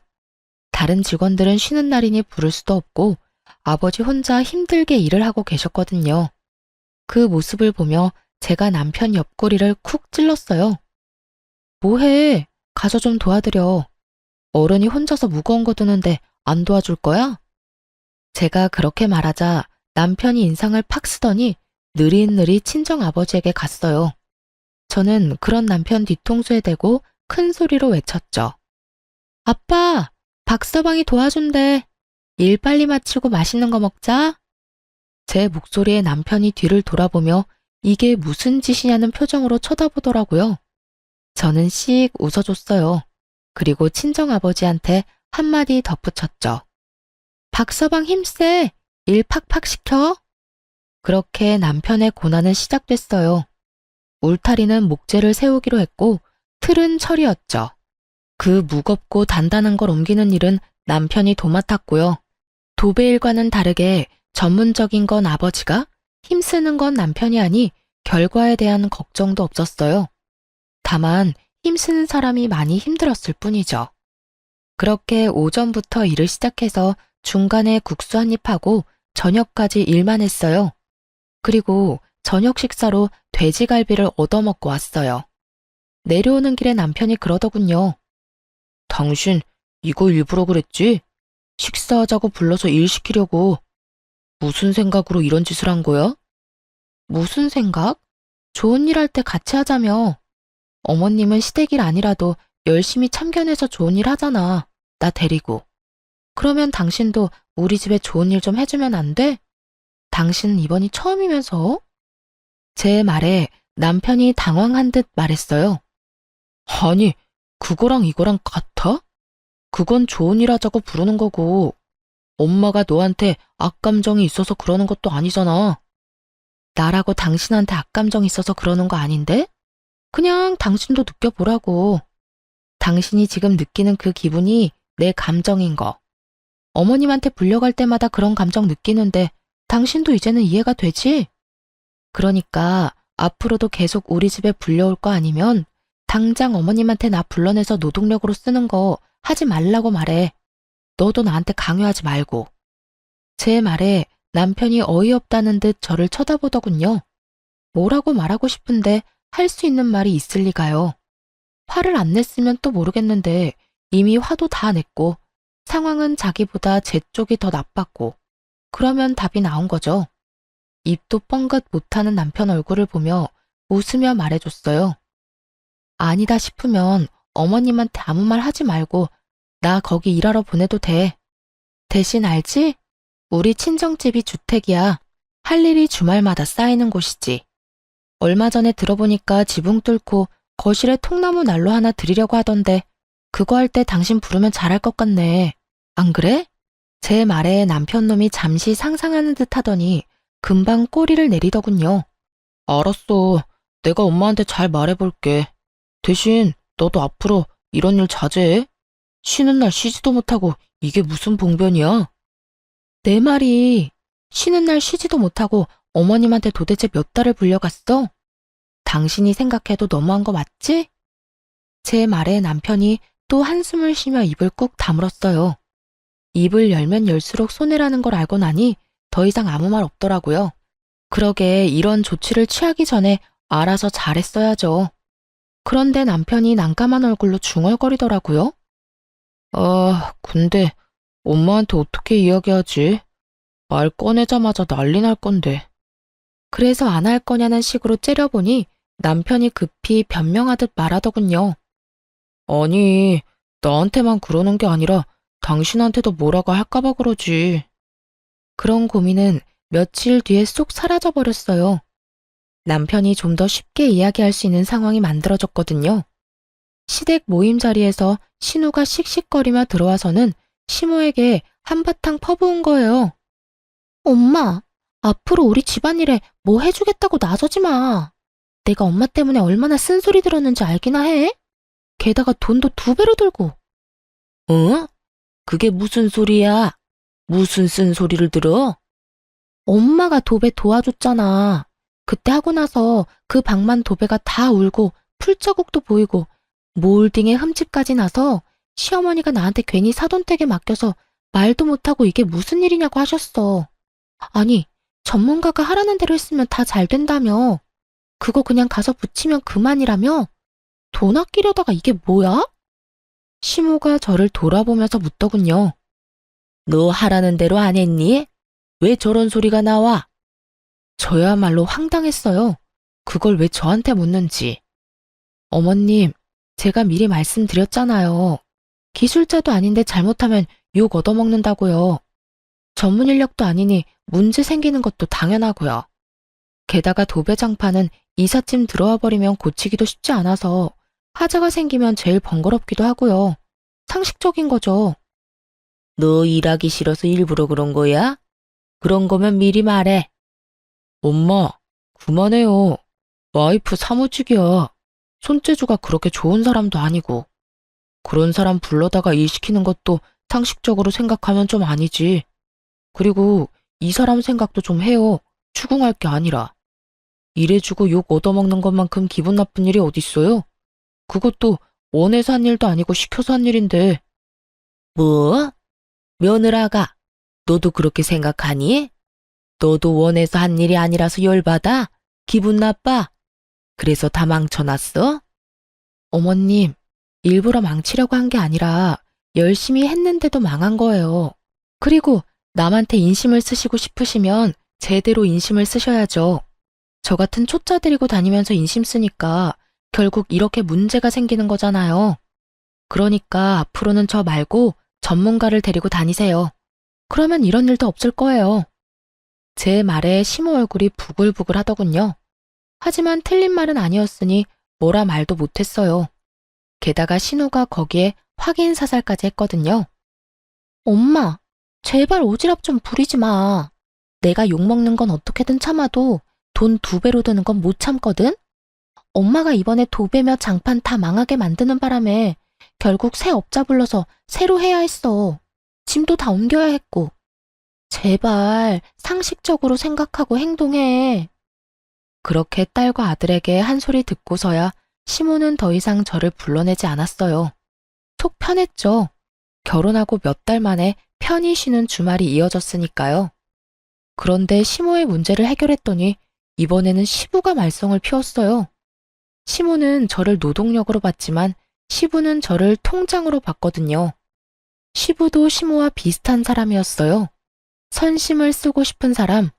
다른 직원들은 쉬는 날이니 부를 수도 없고 아버지 혼자 힘들게 일을 하고 계셨거든요. 그 모습을 보며 제가 남편 옆구리를 쿡 찔렀어요. 뭐해? 가서 좀 도와드려. 어른이 혼자서 무거운 거 드는데 안 도와줄 거야? 제가 그렇게 말하자 남편이 인상을 팍 쓰더니 느릿느릿 친정아버지에게 갔어요. 저는 그런 남편 뒤통수에 대고 큰 소리로 외쳤죠. 아빠, 박서방이 도와준대. 일 빨리 마치고 맛있는 거 먹자. 제 목소리에 남편이 뒤를 돌아보며 이게 무슨 짓이냐는 표정으로 쳐다보더라고요. 저는 씩 웃어줬어요. 그리고 친정아버지한테 한마디 덧붙였죠. 박서방 힘세. 일 팍팍 시켜. 그렇게 남편의 고난은 시작됐어요. 울타리는 목재를 세우기로 했고 틀은 철이었죠. 그 무겁고 단단한 걸 옮기는 일은 남편이 도맡았고요. 도배일과는 다르게 전문적인 건 아버지가, 힘쓰는 건 남편이 하니 결과에 대한 걱정도 없었어요. 다만 힘쓰는 사람이 많이 힘들었을 뿐이죠. 그렇게 오전부터 일을 시작해서 중간에 국수 한 입 하고 저녁까지 일만 했어요. 그리고 저녁 식사로 돼지갈비를 얻어먹고 왔어요. 내려오는 길에 남편이 그러더군요. 당신 이거 일부러 그랬지? 식사하자고 불러서 일 시키려고. 무슨 생각으로 이런 짓을 한 거야? 무슨 생각? 좋은 일 할 때 같이 하자며. 어머님은 시댁일 아니라도 열심히 참견해서 좋은 일 하잖아. 나 데리고. 그러면 당신도 우리 집에 좋은 일 좀 해주면 안 돼? 당신은 이번이 처음이면서? 제 말에 남편이 당황한 듯 말했어요. 아니, 그거랑 이거랑 같아? 그건 좋은 일 하자고 부르는 거고 엄마가 너한테 악감정이 있어서 그러는 것도 아니잖아. 나라고 당신한테 악감정이 있어서 그러는 거 아닌데? 그냥 당신도 느껴보라고. 당신이 지금 느끼는 그 기분이 내 감정인 거. 어머님한테 불려갈 때마다 그런 감정 느끼는데 당신도 이제는 이해가 되지? 그러니까 앞으로도 계속 우리 집에 불려올 거 아니면 당장 어머님한테 나 불러내서 노동력으로 쓰는 거 하지 말라고 말해. 너도 나한테 강요하지 말고. 제 말에 남편이 어이없다는 듯 저를 쳐다보더군요. 뭐라고 말하고 싶은데 할 수 있는 말이 있을 리가요. 화를 안 냈으면 또 모르겠는데 이미 화도 다 냈고 상황은 자기보다 제 쪽이 더 나빴고 그러면 답이 나온 거죠. 입도 뻥긋 못하는 남편 얼굴을 보며 웃으며 말해줬어요. 아니다 싶으면 어머님한테 아무 말 하지 말고 나 거기 일하러 보내도 돼. 대신 알지? 우리 친정집이 주택이야. 할 일이 주말마다 쌓이는 곳이지. 얼마 전에 들어보니까 지붕 뚫고 거실에 통나무 난로 하나 드리려고 하던데 그거 할 때 당신 부르면 잘할 것 같네. 안 그래? 제 말에 남편놈이 잠시 상상하는 듯 하더니 금방 꼬리를 내리더군요. 알았어. 내가 엄마한테 잘 말해볼게. 대신 너도 앞으로 이런 일 자제해. 쉬는 날 쉬지도 못하고 이게 무슨 봉변이야? 내 말이 쉬는 날 쉬지도 못하고 어머님한테 도대체 몇 달을 불려갔어? 당신이 생각해도 너무한 거 맞지? 제 말에 남편이 또 한숨을 쉬며 입을 꾹 다물었어요. 입을 열면 열수록 손해라는 걸 알고 나니 더 이상 아무 말 없더라고요. 그러게 이런 조치를 취하기 전에 알아서 잘했어야죠. 그런데 남편이 난감한 얼굴로 중얼거리더라고요. 아, 근데 엄마한테 어떻게 이야기하지? 말 꺼내자마자 난리 날 건데. 그래서 안 할 거냐는 식으로 째려보니 남편이 급히 변명하듯 말하더군요. 아니, 나한테만 그러는 게 아니라 당신한테도 뭐라고 할까봐 그러지. 그런 고민은 며칠 뒤에 쏙 사라져버렸어요. 남편이 좀 더 쉽게 이야기할 수 있는 상황이 만들어졌거든요. 시댁 모임 자리에서 신우가 씩씩거리며 들어와서는 시모에게 한바탕 퍼부은 거예요. 엄마, 앞으로 우리 집안일에 뭐 해주겠다고 나서지 마. 내가 엄마 때문에 얼마나 쓴소리 들었는지 알기나 해? 게다가 돈도 2배로 들고. 응? 그게 무슨 소리야? 무슨 쓴소리를 들어? 엄마가 도배 도와줬잖아. 그때 하고 나서 그 방만 도배가 다 울고 풀자국도 보이고 몰딩에 흠집까지 나서 시어머니가 나한테 괜히 사돈댁에 맡겨서 말도 못하고 이게 무슨 일이냐고 하셨어. 아니, 전문가가 하라는 대로 했으면 다 잘 된다며. 그거 그냥 가서 붙이면 그만이라며? 돈 아끼려다가 이게 뭐야? 시모가 저를 돌아보면서 묻더군요. 너 하라는 대로 안 했니? 왜 저런 소리가 나와? 저야말로 황당했어요. 그걸 왜 저한테 묻는지. 어머님, 제가 미리 말씀드렸잖아요. 기술자도 아닌데 잘못하면 욕 얻어먹는다고요. 전문 인력도 아니니 문제 생기는 것도 당연하고요. 게다가 도배장판은 이삿짐 들어와 버리면 고치기도 쉽지 않아서 하자가 생기면 제일 번거롭기도 하고요. 상식적인 거죠. 너 일하기 싫어서 일부러 그런 거야? 그런 거면 미리 말해. 엄마, 그만해요. 와이프 사무직이야. 손재주가 그렇게 좋은 사람도 아니고. 그런 사람 불러다가 일 시키는 것도 상식적으로 생각하면 좀 아니지. 그리고 이 사람 생각도 좀 해요. 추궁할 게 아니라. 일해주고 욕 얻어먹는 것만큼 기분 나쁜 일이 어딨어요? 그것도 원해서 한 일도 아니고 시켜서 한 일인데. 뭐? 며느라가, 너도 그렇게 생각하니? 너도 원해서 한 일이 아니라서 열받아? 기분 나빠? 그래서 다 망쳐놨어? 어머님, 일부러 망치려고 한 게 아니라 열심히 했는데도 망한 거예요. 그리고 남한테 인심을 쓰시고 싶으시면 제대로 인심을 쓰셔야죠. 저 같은 초짜 데리고 다니면서 인심 쓰니까 결국 이렇게 문제가 생기는 거잖아요. 그러니까 앞으로는 저 말고 전문가를 데리고 다니세요. 그러면 이런 일도 없을 거예요. 제 말에 시모 얼굴이 부글부글 하더군요. 하지만 틀린 말은 아니었으니 뭐라 말도 못했어요. 게다가 신우가 거기에 확인 사살까지 했거든요. 엄마, 제발 오지랖 좀 부리지 마. 내가 욕먹는 건 어떻게든 참아도 돈 2배로 드는 건 못 참거든? 엄마가 이번에 도배며 장판 다 망하게 만드는 바람에 결국 새 업자 불러서 새로 해야 했어. 짐도 다 옮겨야 했고. 제발 상식적으로 생각하고 행동해. 그렇게 딸과 아들에게 한 소리 듣고서야 시모는 더 이상 저를 불러내지 않았어요. 속 편했죠. 결혼하고 몇 달 만에 편히 쉬는 주말이 이어졌으니까요. 그런데 시모의 문제를 해결했더니 이번에는 시부가 말썽을 피웠어요. 시모는 저를 노동력으로 봤지만 시부는 저를 통장으로 봤거든요. 시부도 시모와 비슷한 사람이었어요. 선심을 쓰고 싶은 사람,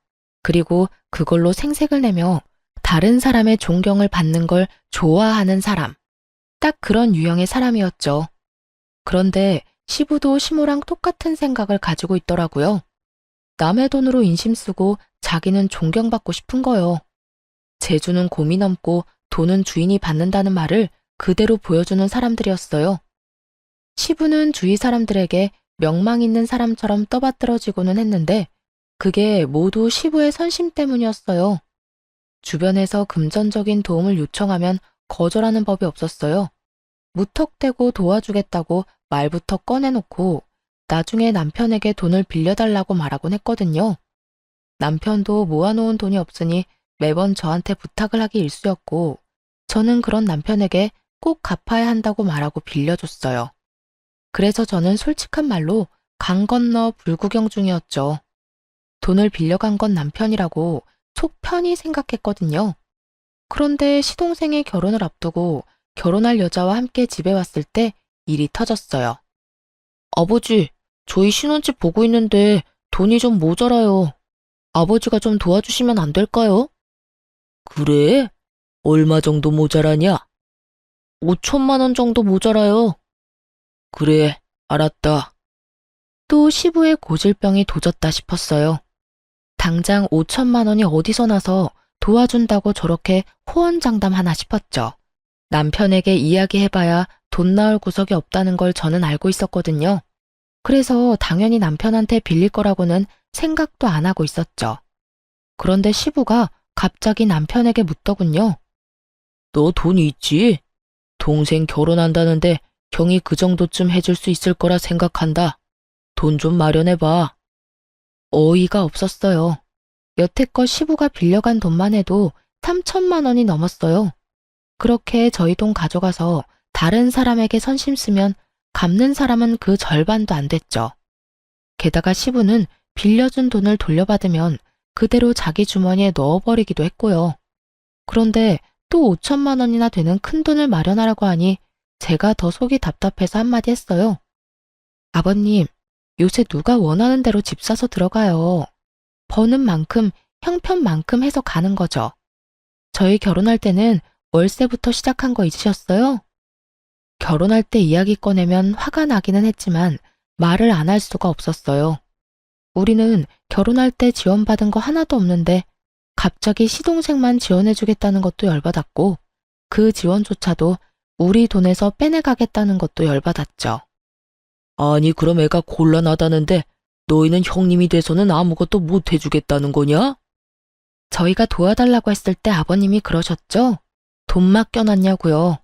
그리고 그걸로 생색을 내며 다른 사람의 존경을 받는 걸 좋아하는 사람. 딱 그런 유형의 사람이었죠. 그런데 시부도 시모랑 똑같은 생각을 가지고 있더라고요. 남의 돈으로 인심 쓰고 자기는 존경받고 싶은 거요. 재주는 곰이 넘고 돈은 주인이 받는다는 말을 그대로 보여주는 사람들이었어요. 시부는 주위 사람들에게 명망 있는 사람처럼 떠받들어지고는 했는데 그게 모두 시부의 선심 때문이었어요. 주변에서 금전적인 도움을 요청하면 거절하는 법이 없었어요. 무턱대고 도와주겠다고 말부터 꺼내놓고 나중에 남편에게 돈을 빌려달라고 말하곤 했거든요. 남편도 모아놓은 돈이 없으니 매번 저한테 부탁을 하기 일쑤였고 저는 그런 남편에게 꼭 갚아야 한다고 말하고 빌려줬어요. 그래서 저는 솔직한 말로 강 건너 불구경 중이었죠. 돈을 빌려간 건 남편이라고 속 편히 생각했거든요. 그런데 시동생의 결혼을 앞두고 결혼할 여자와 함께 집에 왔을 때 일이 터졌어요. 아버지, 저희 신혼집 보고 있는데 돈이 좀 모자라요. 아버지가 좀 도와주시면 안 될까요? 그래? 얼마 정도 모자라냐? 5천만 원 정도 모자라요. 그래, 알았다. 또 시부의 고질병이 도졌다 싶었어요. 당장 5천만 원이 어디서 나서 도와준다고 저렇게 호언장담하나 싶었죠. 남편에게 이야기해봐야 돈 나올 구석이 없다는 걸 저는 알고 있었거든요. 그래서 당연히 남편한테 빌릴 거라고는 생각도 안 하고 있었죠. 그런데 시부가 갑자기 남편에게 묻더군요. 너 돈이 있지? 동생 결혼한다는데 형이 그 정도쯤 해줄 수 있을 거라 생각한다. 돈 좀 마련해봐. 어이가 없었어요. 여태껏 시부가 빌려간 돈만 해도 3천만 원이 넘었어요. 그렇게 저희 돈 가져가서 다른 사람에게 선심 쓰면 갚는 사람은 그 절반도 안 됐죠. 게다가 시부는 빌려준 돈을 돌려받으면 그대로 자기 주머니에 넣어버리기도 했고요. 그런데 또 5천만 원이나 되는 큰 돈을 마련하라고 하니 제가 더 속이 답답해서 한마디 했어요. 아버님, 요새 누가 원하는 대로 집 사서 들어가요. 버는 만큼 형편만큼 해서 가는 거죠. 저희 결혼할 때는 월세부터 시작한 거 잊으셨어요? 결혼할 때 이야기 꺼내면 화가 나기는 했지만 말을 안 할 수가 없었어요. 우리는 결혼할 때 지원받은 거 하나도 없는데 갑자기 시동생만 지원해주겠다는 것도 열받았고 그 지원조차도 우리 돈에서 빼내가겠다는 것도 열받았죠. 아니 그럼 애가 곤란하다는데 너희는 형님이 돼서는 아무것도 못 해주겠다는 거냐? 저희가 도와달라고 했을 때 아버님이 그러셨죠? 돈 맡겨놨냐고요.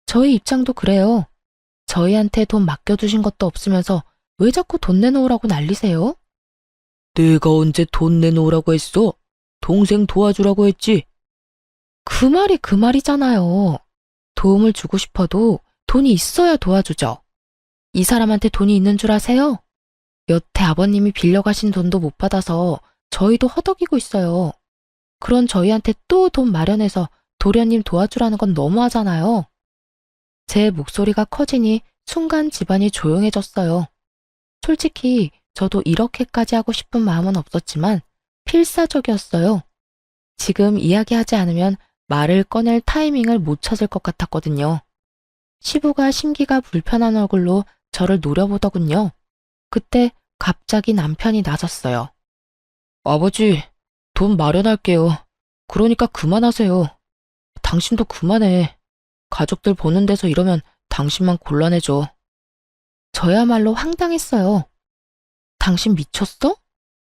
저희 입장도 그래요. 저희한테 돈 맡겨주신 것도 없으면서 왜 자꾸 돈 내놓으라고 난리세요? 내가 언제 돈 내놓으라고 했어? 동생 도와주라고 했지. 그 말이 그 말이잖아요. 도움을 주고 싶어도 돈이 있어야 도와주죠. 이 사람한테 돈이 있는 줄 아세요? 여태 아버님이 빌려가신 돈도 못 받아서 저희도 허덕이고 있어요. 그런 저희한테 또 돈 마련해서 도련님 도와주라는 건 너무하잖아요. 제 목소리가 커지니 순간 집안이 조용해졌어요. 솔직히 저도 이렇게까지 하고 싶은 마음은 없었지만 필사적이었어요. 지금 이야기하지 않으면 말을 꺼낼 타이밍을 못 찾을 것 같았거든요. 시부가 심기가 불편한 얼굴로 저를 노려보더군요. 그때 갑자기 남편이 나섰어요. 아버지, 돈 마련할게요. 그러니까 그만하세요. 당신도 그만해. 가족들 보는 데서 이러면 당신만 곤란해져. 저야말로 황당했어요. 당신 미쳤어?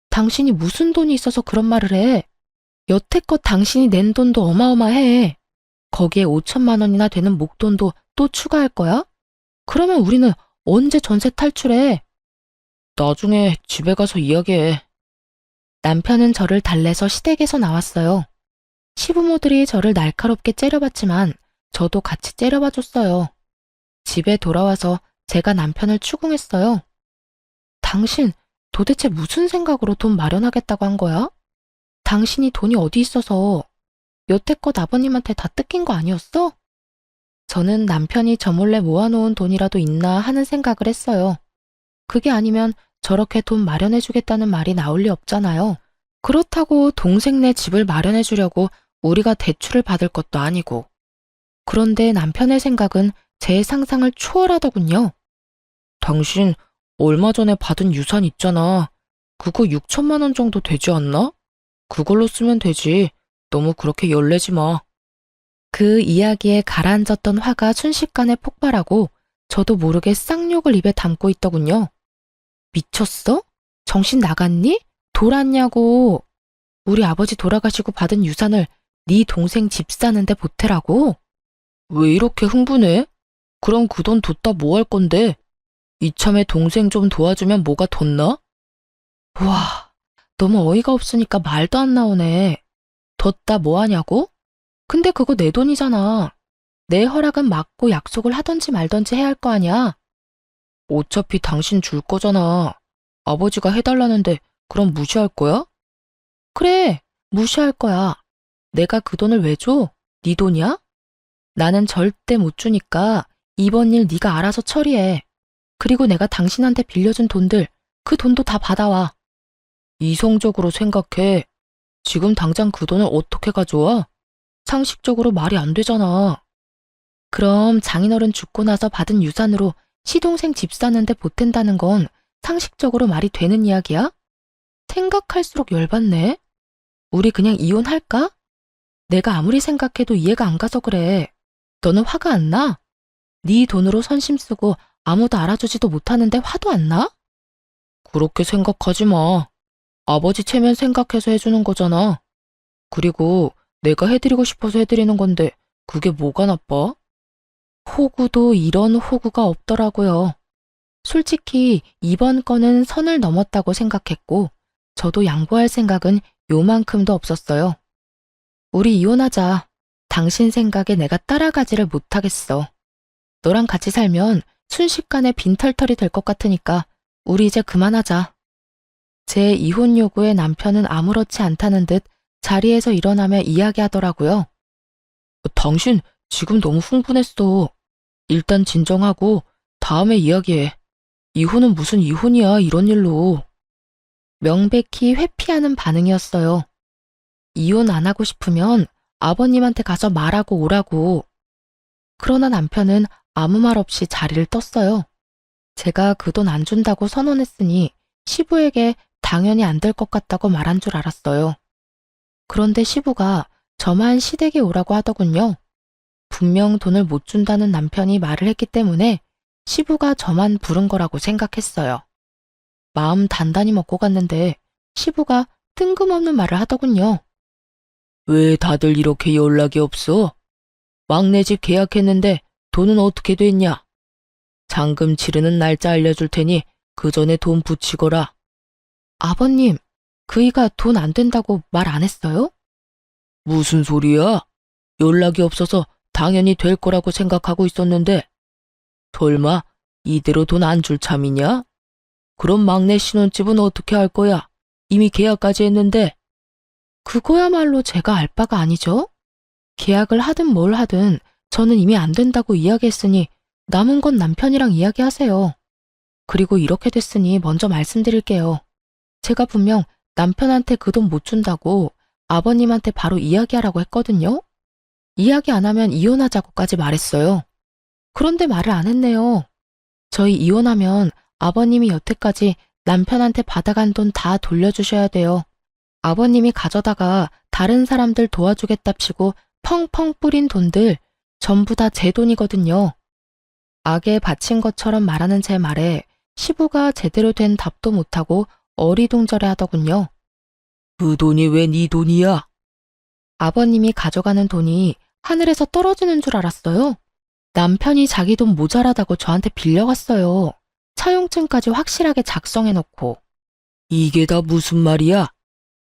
당신이 무슨 돈이 있어서 그런 말을 해? 여태껏 당신이 낸 돈도 어마어마해. 거기에 5천만 원이나 되는 목돈도 또 추가할 거야? 그러면 우리는 언제 전세 탈출해? 나중에 집에 가서 이야기해. 남편은 저를 달래서 시댁에서 나왔어요. 시부모들이 저를 날카롭게 째려봤지만 저도 같이 째려봐 줬어요. 집에 돌아와서 제가 남편을 추궁했어요. 당신 도대체 무슨 생각으로 돈 마련하겠다고 한 거야? 당신이 돈이 어디 있어서 여태껏 아버님한테 다 뜯긴 거 아니었어? 저는 남편이 저 몰래 모아놓은 돈이라도 있나 하는 생각을 했어요. 그게 아니면 저렇게 돈 마련해주겠다는 말이 나올 리 없잖아요. 그렇다고 동생네 집을 마련해주려고 우리가 대출을 받을 것도 아니고. 그런데 남편의 생각은 제 상상을 초월하더군요. 당신 얼마 전에 받은 유산 있잖아. 그거 6천만 원 정도 되지 않나? 그걸로 쓰면 되지. 너무 그렇게 열내지 마. 그 이야기에 가라앉았던 화가 순식간에 폭발하고 저도 모르게 쌍욕을 입에 담고 있더군요. 미쳤어? 정신 나갔니? 돌았냐고. 우리 아버지 돌아가시고 받은 유산을 네 동생 집 사는데 보태라고? 왜 이렇게 흥분해? 그럼 그 돈 뒀다 뭐 할 건데? 이참에 동생 좀 도와주면 뭐가 덧나? 와, 너무 어이가 없으니까 말도 안 나오네. 뒀다 뭐 하냐고? 근데 그거 내 돈이잖아. 내 허락은 맞고 약속을 하던지 말던지 해야 할 거 아니야. 어차피 당신 줄 거잖아. 아버지가 해달라는데 그럼 무시할 거야? 그래, 무시할 거야. 내가 그 돈을 왜 줘? 네 돈이야? 나는 절대 못 주니까 이번 일 네가 알아서 처리해. 그리고 내가 당신한테 빌려준 돈들, 그 돈도 다 받아와. 이성적으로 생각해. 지금 당장 그 돈을 어떻게 가져와? 상식적으로 말이 안 되잖아. 그럼 장인어른 죽고 나서 받은 유산으로 시동생 집 사는데 보탠다는 건 상식적으로 말이 되는 이야기야? 생각할수록 열받네. 우리 그냥 이혼할까? 내가 아무리 생각해도 이해가 안 가서 그래. 너는 화가 안 나? 네 돈으로 선심 쓰고 아무도 알아주지도 못하는데 화도 안 나? 그렇게 생각하지 마. 아버지 체면 생각해서 해주는 거잖아. 그리고 내가 해드리고 싶어서 해드리는 건데 그게 뭐가 나빠? 호구도 이런 호구가 없더라고요. 솔직히 이번 건은 선을 넘었다고 생각했고 저도 양보할 생각은 요만큼도 없었어요. 우리 이혼하자. 당신 생각에 내가 따라가지를 못하겠어. 너랑 같이 살면 순식간에 빈털털이 될 것 같으니까 우리 이제 그만하자. 제 이혼 요구에 남편은 아무렇지 않다는 듯 자리에서 일어나며 이야기하더라고요. 당신 지금 너무 흥분했어. 일단 진정하고 다음에 이야기해. 이혼은 무슨 이혼이야, 이런 일로. 명백히 회피하는 반응이었어요. 이혼 안 하고 싶으면 아버님한테 가서 말하고 오라고. 그러나 남편은 아무 말 없이 자리를 떴어요. 제가 그 돈 안 준다고 선언했으니 시부에게 당연히 안 될 것 같다고 말한 줄 알았어요. 그런데 시부가 저만 시댁에 오라고 하더군요. 분명 돈을 못 준다는 남편이 말을 했기 때문에 시부가 저만 부른 거라고 생각했어요. 마음 단단히 먹고 갔는데 시부가 뜬금없는 말을 하더군요. 왜 다들 이렇게 연락이 없어? 막내 집 계약했는데 돈은 어떻게 됐냐? 잔금 치르는 날짜 알려줄 테니 그 전에 돈 붙이거라. 아버님, 그이가 돈 안 된다고 말 안 했어요? 무슨 소리야? 연락이 없어서 당연히 될 거라고 생각하고 있었는데 설마 이대로 돈 안 줄 참이냐? 그럼 막내 신혼집은 어떻게 할 거야? 이미 계약까지 했는데. 그거야말로 제가 알 바가 아니죠. 계약을 하든 뭘 하든 저는 이미 안 된다고 이야기했으니 남은 건 남편이랑 이야기하세요. 그리고 이렇게 됐으니 먼저 말씀드릴게요. 제가 분명 남편한테 그 돈 못 준다고 아버님한테 바로 이야기하라고 했거든요. 이야기 안 하면 이혼하자고까지 말했어요. 그런데 말을 안 했네요. 저희 이혼하면 아버님이 여태까지 남편한테 받아간 돈 다 돌려주셔야 돼요. 아버님이 가져다가 다른 사람들 도와주겠답시고 펑펑 뿌린 돈들 전부 다 제 돈이거든요. 악에 바친 것처럼 말하는 제 말에 시부가 제대로 된 답도 못하고 어리둥절해 하더군요. 그 돈이 왜 네 돈이야? 아버님이 가져가는 돈이 하늘에서 떨어지는 줄 알았어요. 남편이 자기 돈 모자라다고 저한테 빌려갔어요. 차용증까지 확실하게 작성해놓고. 이게 다 무슨 말이야?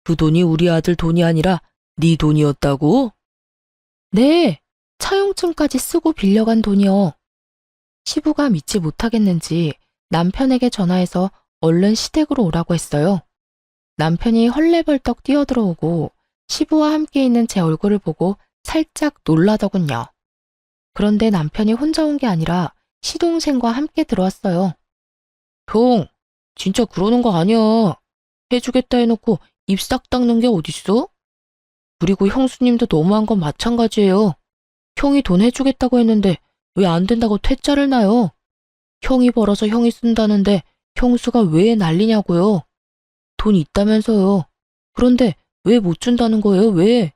그 돈이 우리 아들 돈이 아니라 네 돈이었다고? 네, 차용증까지 쓰고 빌려간 돈이요. 시부가 믿지 못하겠는지 남편에게 전화해서 얼른 시댁으로 오라고 했어요. 남편이 헐레벌떡 뛰어들어오고 시부와 함께 있는 제 얼굴을 보고 살짝 놀라더군요. 그런데 남편이 혼자 온 게 아니라 시동생과 함께 들어왔어요. 형, 진짜 그러는 거 아니야. 해주겠다 해놓고 입 싹 닦는 게 어딨어? 그리고 형수님도 너무한 건 마찬가지예요. 형이 돈 해주겠다고 했는데 왜 안 된다고 퇴짜를 놔요? 형이 벌어서 형이 쓴다는데 형수가 왜 난리냐고요? 돈 있다면서요. 그런데 왜 못 준다는 거예요? 왜?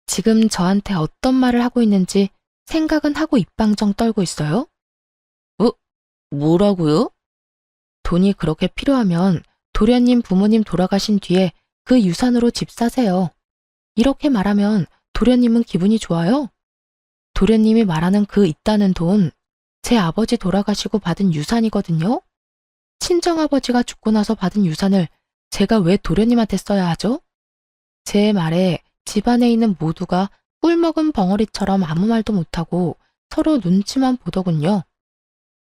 지금 저한테 어떤 말을 하고 있는지 생각은 하고 입방정 떨고 있어요? 어? 뭐라고요? 돈이 그렇게 필요하면 도련님 부모님 돌아가신 뒤에 그 유산으로 집 사세요. 이렇게 말하면 도련님은 기분이 좋아요? 도련님이 말하는 그 있다는 돈, 제 아버지 돌아가시고 받은 유산이거든요? 친정아버지가 죽고 나서 받은 유산을 제가 왜 도련님한테 써야 하죠? 제 말에 집안에 있는 모두가 꿀먹은 벙어리처럼 아무 말도 못하고 서로 눈치만 보더군요.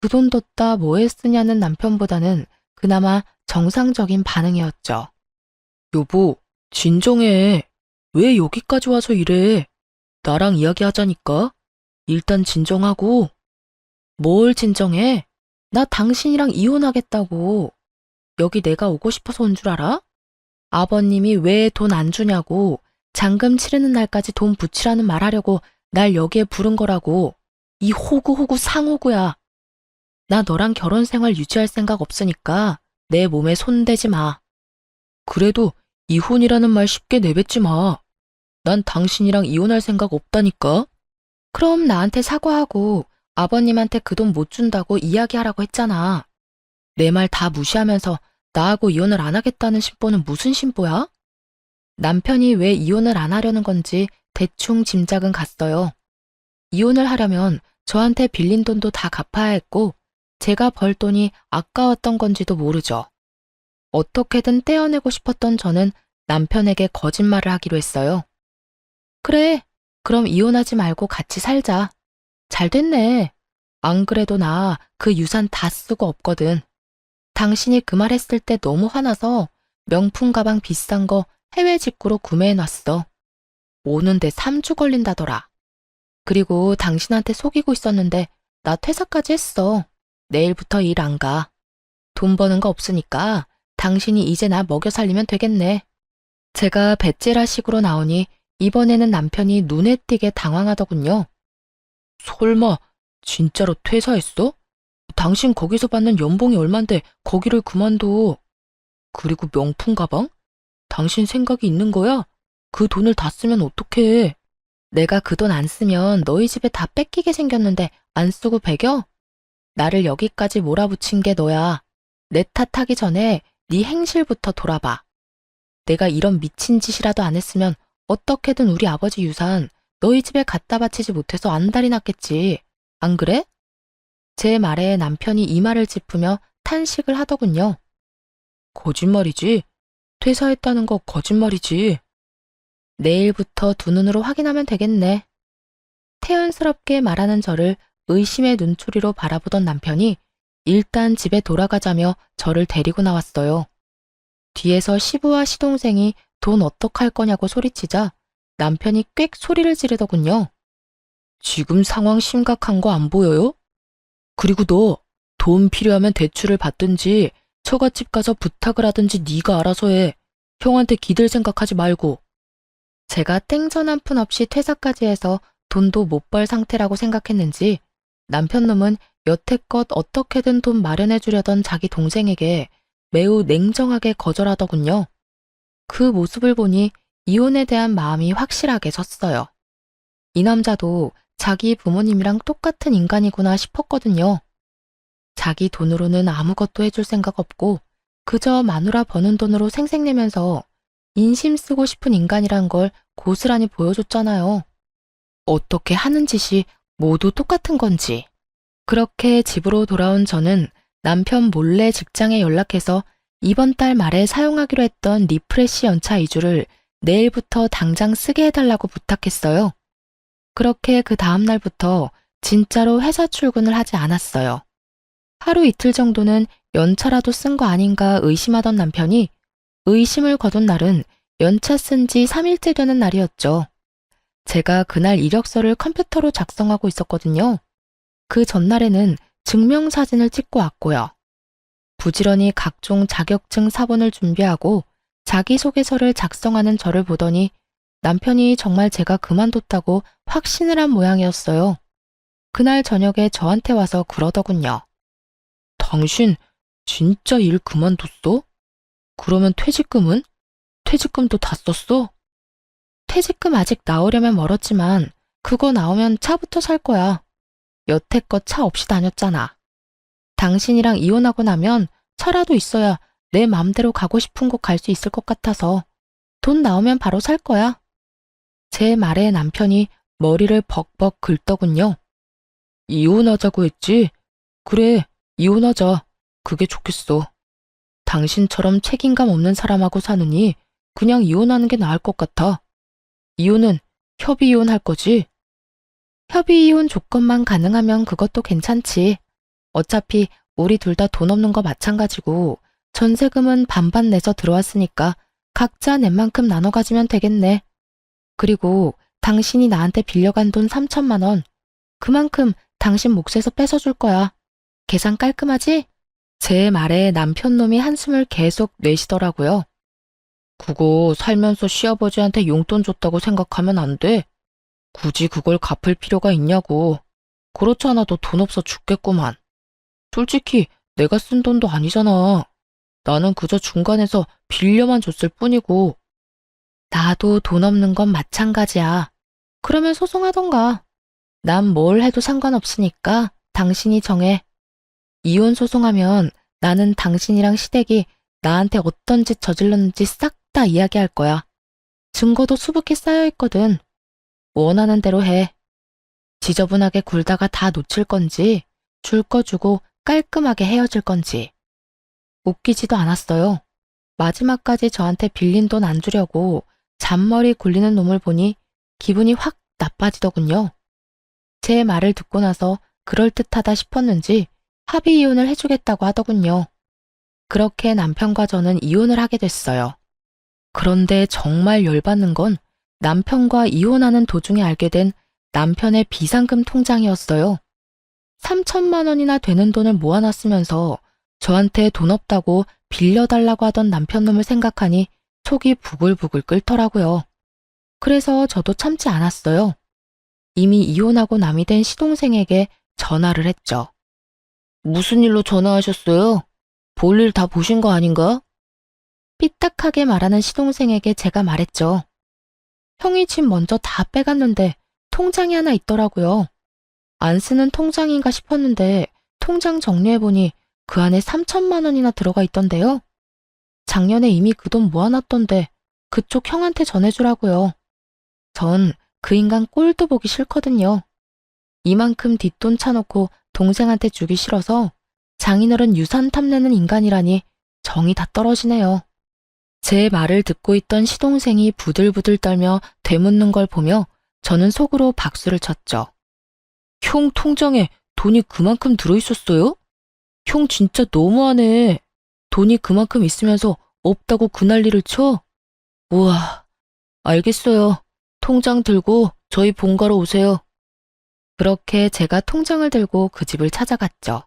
그 돈 뒀다 뭐에 쓰냐는 남편보다는 그나마 정상적인 반응이었죠. 여보, 진정해. 왜 여기까지 와서 이래? 나랑 이야기하자니까. 일단 진정하고. 뭘 진정해? 나 당신이랑 이혼하겠다고. 여기 내가 오고 싶어서 온 줄 알아? 아버님이 왜 돈 안 주냐고 잔금 치르는 날까지 돈 붙이라는 말하려고 날 여기에 부른 거라고. 이 호구호구 상호구야. 나 너랑 결혼 생활 유지할 생각 없으니까 내 몸에 손대지 마. 그래도 이혼이라는 말 쉽게 내뱉지 마. 난 당신이랑 이혼할 생각 없다니까. 그럼 나한테 사과하고 아버님한테 그 돈 못 준다고 이야기하라고 했잖아. 내 말 다 무시하면서 나하고 이혼을 안 하겠다는 심보는 무슨 심보야? 남편이 왜 이혼을 안 하려는 건지 대충 짐작은 갔어요. 이혼을 하려면 저한테 빌린 돈도 다 갚아야 했고 제가 벌 돈이 아까웠던 건지도 모르죠. 어떻게든 떼어내고 싶었던 저는 남편에게 거짓말을 하기로 했어요. 그래, 그럼 이혼하지 말고 같이 살자. 잘 됐네. 안 그래도 나 그 유산 다 쓰고 없거든. 당신이 그 말 했을 때 너무 화나서 명품 가방 비싼 거 해외 직구로 구매해놨어. 오는데 3주 걸린다더라. 그리고 당신한테 속이고 있었는데 나 퇴사까지 했어. 내일부터 일 안 가. 돈 버는 거 없으니까 당신이 이제 나 먹여 살리면 되겠네. 제가 배째라식으로 나오니 이번에는 남편이 눈에 띄게 당황하더군요. 설마 진짜로 퇴사했어? 당신 거기서 받는 연봉이 얼만데 거기를 그만둬. 그리고 명품 가방? 당신 생각이 있는 거야? 그 돈을 다 쓰면 어떡해. 내가 그 돈 안 쓰면 너희 집에 다 뺏기게 생겼는데 안 쓰고 배겨? 나를 여기까지 몰아붙인 게 너야. 내 탓하기 전에 네 행실부터 돌아봐. 내가 이런 미친 짓이라도 안 했으면 어떻게든 우리 아버지 유산 너희 집에 갖다 바치지 못해서 안달이 났겠지. 안 그래? 제 말에 남편이 이마를 짚으며 탄식을 하더군요. 거짓말이지. 퇴사했다는 거 거짓말이지. 내일부터 두 눈으로 확인하면 되겠네. 태연스럽게 말하는 저를 의심의 눈초리로 바라보던 남편이 일단 집에 돌아가자며 저를 데리고 나왔어요. 뒤에서 시부와 시동생이 돈 어떡할 거냐고 소리치자 남편이 꽥 소리를 지르더군요. 지금 상황 심각한 거 안 보여요? 그리고 너 돈 필요하면 대출을 받든지 처갓집 가서 부탁을 하든지 네가 알아서 해. 형한테 기댈 생각하지 말고. 제가 땡전 한 푼 없이 퇴사까지 해서 돈도 못 벌 상태라고 생각했는지 남편 놈은 여태껏 어떻게든 돈 마련해 주려던 자기 동생에게 매우 냉정하게 거절하더군요. 그 모습을 보니 이혼에 대한 마음이 확실하게 섰어요. 이 남자도 자기 부모님이랑 똑같은 인간이구나 싶었거든요. 자기 돈으로는 아무것도 해줄 생각 없고 그저 마누라 버는 돈으로 생색내면서 인심 쓰고 싶은 인간이란 걸 고스란히 보여줬잖아요. 어떻게 하는 짓이 모두 똑같은 건지. 그렇게 집으로 돌아온 저는 남편 몰래 직장에 연락해서 이번 달 말에 사용하기로 했던 리프레시 연차 2주를 내일부터 당장 쓰게 해달라고 부탁했어요. 그렇게 그 다음 날부터 진짜로 회사 출근을 하지 않았어요. 하루 이틀 정도는 연차라도 쓴 거 아닌가 의심하던 남편이 의심을 거둔 날은 연차 쓴 지 3일째 되는 날이었죠. 제가 그날 이력서를 컴퓨터로 작성하고 있었거든요. 그 전날에는 증명사진을 찍고 왔고요. 부지런히 각종 자격증 사본을 준비하고 자기소개서를 작성하는 저를 보더니 남편이 정말 제가 그만뒀다고 확신을 한 모양이었어요. 그날 저녁에 저한테 와서 그러더군요. 당신 진짜 일 그만뒀어? 그러면 퇴직금은? 퇴직금도 다 썼어? 퇴직금 아직 나오려면 멀었지만 그거 나오면 차부터 살 거야. 여태껏 차 없이 다녔잖아. 당신이랑 이혼하고 나면 차라도 있어야 내 맘대로 가고 싶은 곳 갈 수 있을 것 같아서 돈 나오면 바로 살 거야. 제 말에 남편이 머리를 벅벅 긁더군요. 이혼하자고 했지? 그래, 이혼하자. 그게 좋겠어. 당신처럼 책임감 없는 사람하고 사느니 그냥 이혼하는 게 나을 것 같아. 이혼은 협의 이혼할 거지? 협의 이혼 조건만 가능하면 그것도 괜찮지. 어차피 우리 둘 다 돈 없는 거 마찬가지고 전세금은 반반 내서 들어왔으니까 각자 낸 만큼 나눠 가지면 되겠네. 그리고 당신이 나한테 빌려간 돈 3천만 원. 그만큼 당신 몫에서 뺏어줄 거야. 계산 깔끔하지? 제 말에 남편놈이 한숨을 계속 내쉬더라고요. 그거 살면서 시아버지한테 용돈 줬다고 생각하면 안 돼. 굳이 그걸 갚을 필요가 있냐고. 그렇지 않아도 돈 없어 죽겠구만. 솔직히 내가 쓴 돈도 아니잖아. 나는 그저 중간에서 빌려만 줬을 뿐이고. 나도 돈 없는 건 마찬가지야. 그러면 소송하던가. 난 뭘 해도 상관없으니까 당신이 정해. 이혼 소송하면 나는 당신이랑 시댁이 나한테 어떤 짓 저질렀는지 싹 다 이야기할 거야. 증거도 수북히 쌓여있거든. 원하는 대로 해. 지저분하게 굴다가 다 놓칠 건지 줄 거 주고 깔끔하게 헤어질 건지. 웃기지도 않았어요. 마지막까지 저한테 빌린 돈 안 주려고 잔머리 굴리는 놈을 보니 기분이 확 나빠지더군요. 제 말을 듣고 나서 그럴듯하다 싶었는지 합의 이혼을 해주겠다고 하더군요. 그렇게 남편과 저는 이혼을 하게 됐어요. 그런데 정말 열받는 건 남편과 이혼하는 도중에 알게 된 남편의 비상금 통장이었어요. 3천만 원이나 되는 돈을 모아놨으면서 저한테 돈 없다고 빌려달라고 하던 남편놈을 생각하니 속이 부글부글 끓더라고요. 그래서 저도 참지 않았어요. 이미 이혼하고 남이 된 시동생에게 전화를 했죠. 무슨 일로 전화하셨어요? 볼일 다 보신 거 아닌가? 삐딱하게 말하는 시동생에게 제가 말했죠. 형이 집 먼저 다 빼갔는데 통장이 하나 있더라고요. 안 쓰는 통장인가 싶었는데 통장 정리해보니 그 안에 3천만 원이나 들어가 있던데요. 작년에 이미 그 돈 모아놨던데 그쪽 형한테 전해주라고요. 전 그 인간 꼴도 보기 싫거든요. 이만큼 뒷돈 차놓고 동생한테 주기 싫어서 장인어른 유산 탐내는 인간이라니 정이 다 떨어지네요. 제 말을 듣고 있던 시동생이 부들부들 떨며 되묻는 걸 보며 저는 속으로 박수를 쳤죠. 형 통장에 돈이 그만큼 들어있었어요? 형 진짜 너무하네. 돈이 그만큼 있으면서 없다고 그 난리를 쳐? 우와, 알겠어요. 통장 들고 저희 본가로 오세요. 그렇게 제가 통장을 들고 그 집을 찾아갔죠.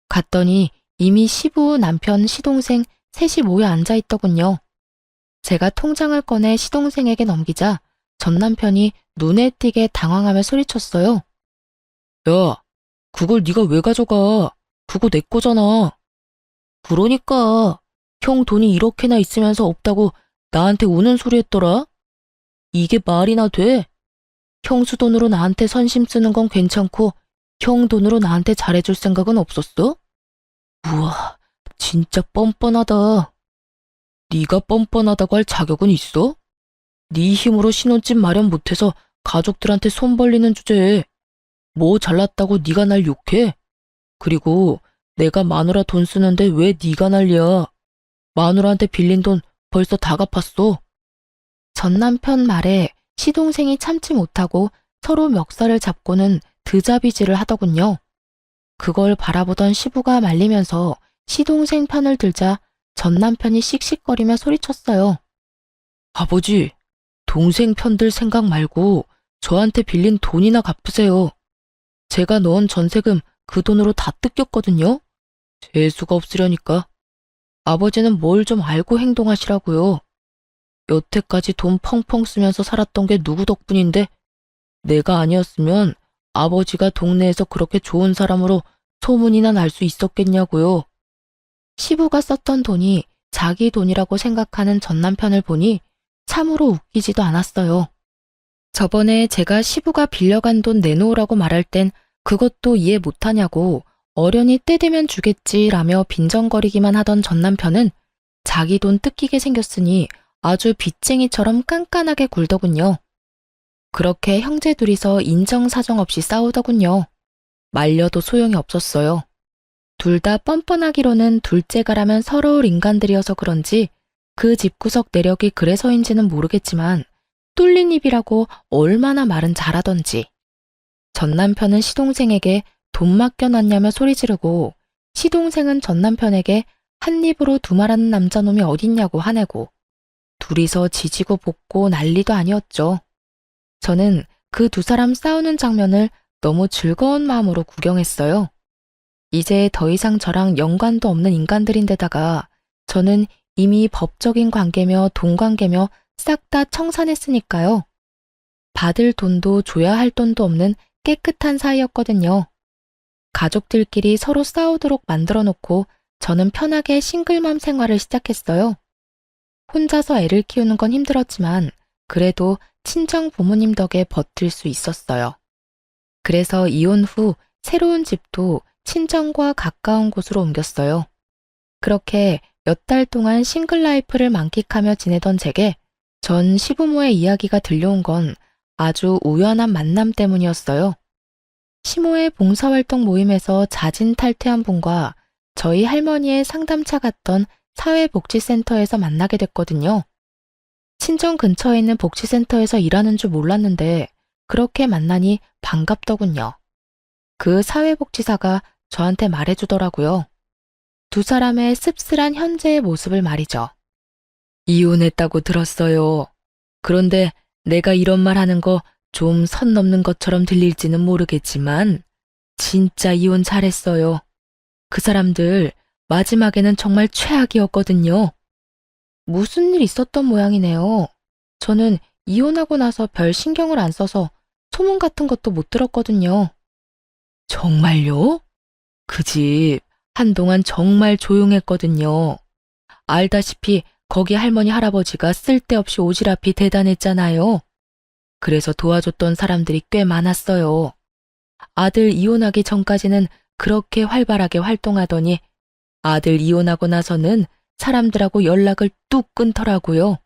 갔더니 이미 시부, 남편, 시동생 셋이 모여 앉아있더군요. 제가 통장을 꺼내 시동생에게 넘기자 전 남편이 눈에 띄게 당황하며 소리쳤어요. 야, 그걸 네가 왜 가져가? 그거 내 거잖아. 그러니까 형 돈이 이렇게나 있으면서 없다고 나한테 우는 소리 했더라? 이게 말이나 돼? 형수 돈으로 나한테 선심 쓰는 건 괜찮고 형 돈으로 나한테 잘해줄 생각은 없었어? 우와, 진짜 뻔뻔하다. 네가 뻔뻔하다고 할 자격은 있어? 네 힘으로 신혼집 마련 못해서 가족들한테 손 벌리는 주제에 뭐 잘났다고 네가 날 욕해? 그리고 내가 마누라 돈 쓰는데 왜 네가 난리야? 마누라한테 빌린 돈 벌써 다 갚았어. 전 남편 말에 시동생이 참지 못하고 서로 멱살을 잡고는 드자비질을 하더군요. 그걸 바라보던 시부가 말리면서 시동생 편을 들자 전 남편이 씩씩거리며 소리쳤어요. 아버지, 동생 편들 생각 말고 저한테 빌린 돈이나 갚으세요. 제가 넣은 전세금 그 돈으로 다 뜯겼거든요. 재수가 없으려니까. 아버지는 뭘 좀 알고 행동하시라고요. 여태까지 돈 펑펑 쓰면서 살았던 게 누구 덕분인데 내가 아니었으면 아버지가 동네에서 그렇게 좋은 사람으로 소문이나 날 수 있었겠냐고요. 시부가 썼던 돈이 자기 돈이라고 생각하는 전 남편을 보니 참으로 웃기지도 않았어요. 저번에 제가 시부가 빌려간 돈 내놓으라고 말할 땐 그것도 이해 못하냐고 어련히 때 되면 주겠지라며 빈정거리기만 하던 전 남편은 자기 돈 뜯기게 생겼으니 아주 빚쟁이처럼 깐깐하게 굴더군요. 그렇게 형제 둘이서 인정사정 없이 싸우더군요. 말려도 소용이 없었어요. 둘 다 뻔뻔하기로는 둘째가라면 서러울 인간들이어서 그런지 그 집구석 내력이 그래서인지는 모르겠지만 뚫린 입이라고 얼마나 말은 잘하던지. 전 남편은 시동생에게 돈 맡겨놨냐며 소리 지르고 시동생은 전 남편에게 한 입으로 두말하는 남자놈이 어딨냐고 화내고 둘이서 지지고 볶고 난리도 아니었죠. 저는 그 두 사람 싸우는 장면을 너무 즐거운 마음으로 구경했어요. 이제 더 이상 저랑 연관도 없는 인간들인데다가 저는 이미 법적인 관계며 돈관계며 싹 다 청산했으니까요. 받을 돈도 줘야 할 돈도 없는 깨끗한 사이였거든요. 가족들끼리 서로 싸우도록 만들어 놓고 저는 편하게 싱글맘 생활을 시작했어요. 혼자서 애를 키우는 건 힘들었지만 그래도 친정 부모님 덕에 버틸 수 있었어요. 그래서 이혼 후 새로운 집도 친정과 가까운 곳으로 옮겼어요. 그렇게 몇 달 동안 싱글 라이프를 만끽하며 지내던 제게 전 시부모의 이야기가 들려온 건 아주 우연한 만남 때문이었어요. 시모의 봉사활동 모임에서 자진 탈퇴한 분과 저희 할머니의 상담차 갔던 사회복지센터에서 만나게 됐거든요. 친정 근처에 있는 복지센터에서 일하는 줄 몰랐는데 그렇게 만나니 반갑더군요. 그 사회복지사가 저한테 말해주더라고요. 두 사람의 씁쓸한 현재의 모습을 말이죠. 이혼했다고 들었어요. 그런데 내가 이런 말 하는 거 좀 선 넘는 것처럼 들릴지는 모르겠지만 진짜 이혼 잘했어요. 그 사람들 마지막에는 정말 최악이었거든요. 무슨 일 있었던 모양이네요. 저는 이혼하고 나서 별 신경을 안 써서 소문 같은 것도 못 들었거든요. 정말요? 그 집 한동안 정말 조용했거든요. 알다시피 거기 할머니 할아버지가 쓸데없이 오지랖이 대단했잖아요. 그래서 도와줬던 사람들이 꽤 많았어요. 아들 이혼하기 전까지는 그렇게 활발하게 활동하더니 아들 이혼하고 나서는 사람들하고 연락을 뚝 끊더라고요.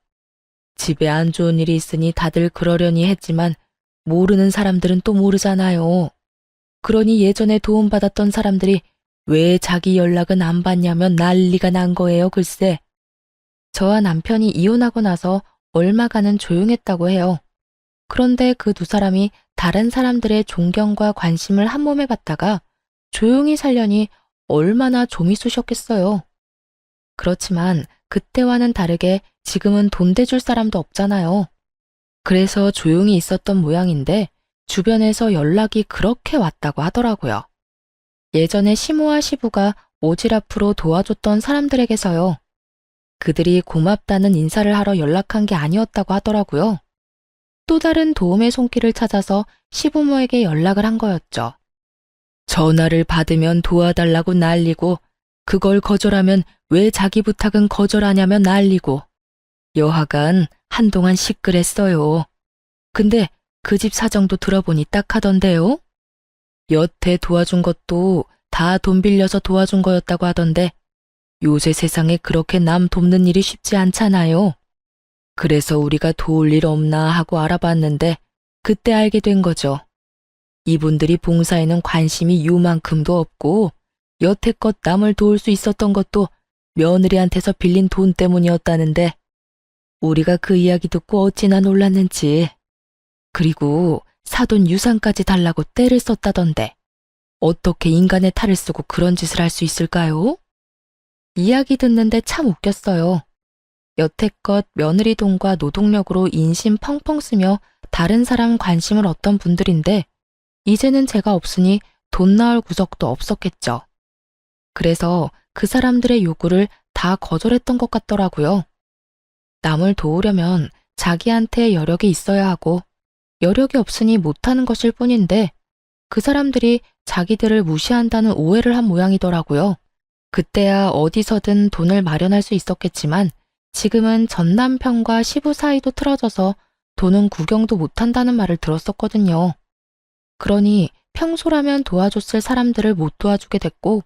집에 안 좋은 일이 있으니 다들 그러려니 했지만 모르는 사람들은 또 모르잖아요. 그러니 예전에 도움받았던 사람들이 왜 자기 연락은 안 받냐면 난리가 난 거예요, 글쎄. 저와 남편이 이혼하고 나서 얼마간은 조용했다고 해요. 그런데 그 두 사람이 다른 사람들의 존경과 관심을 한 몸에 받다가 조용히 살려니 얼마나 좀이 쑤셨겠어요. 그렇지만 그때와는 다르게 지금은 돈 대줄 사람도 없잖아요. 그래서 조용히 있었던 모양인데 주변에서 연락이 그렇게 왔다고 하더라고요. 예전에 시모와 시부가 오지랖으로 도와줬던 사람들에게서요. 그들이 고맙다는 인사를 하러 연락한 게 아니었다고 하더라고요. 또 다른 도움의 손길을 찾아서 시부모에게 연락을 한 거였죠. 전화를 받으면 도와달라고 난리고 그걸 거절하면 왜 자기 부탁은 거절하냐며 난리고 여하간 한동안 시끌했어요. 근데 그 집 사정도 들어보니 딱하던데요. 여태 도와준 것도 다 돈 빌려서 도와준 거였다고 하던데 요새 세상에 그렇게 남 돕는 일이 쉽지 않잖아요. 그래서 우리가 도울 일 없나 하고 알아봤는데 그때 알게 된 거죠. 이분들이 봉사에는 관심이 요만큼도 없고 여태껏 남을 도울 수 있었던 것도 며느리한테서 빌린 돈 때문이었다는데 우리가 그 이야기 듣고 어찌나 놀랐는지. 그리고 사돈 유산까지 달라고 떼를 썼다던데 어떻게 인간의 탈을 쓰고 그런 짓을 할 수 있을까요? 이야기 듣는데 참 웃겼어요. 여태껏 며느리 돈과 노동력으로 인심 펑펑 쓰며 다른 사람 관심을 얻던 분들인데 이제는 제가 없으니 돈 나올 구석도 없었겠죠. 그래서 그 사람들의 요구를 다 거절했던 것 같더라고요. 남을 도우려면 자기한테 여력이 있어야 하고 여력이 없으니 못하는 것일 뿐인데 그 사람들이 자기들을 무시한다는 오해를 한 모양이더라고요. 그때야 어디서든 돈을 마련할 수 있었겠지만 지금은 전 남편과 시부 사이도 틀어져서 돈은 구경도 못한다는 말을 들었었거든요. 그러니 평소라면 도와줬을 사람들을 못 도와주게 됐고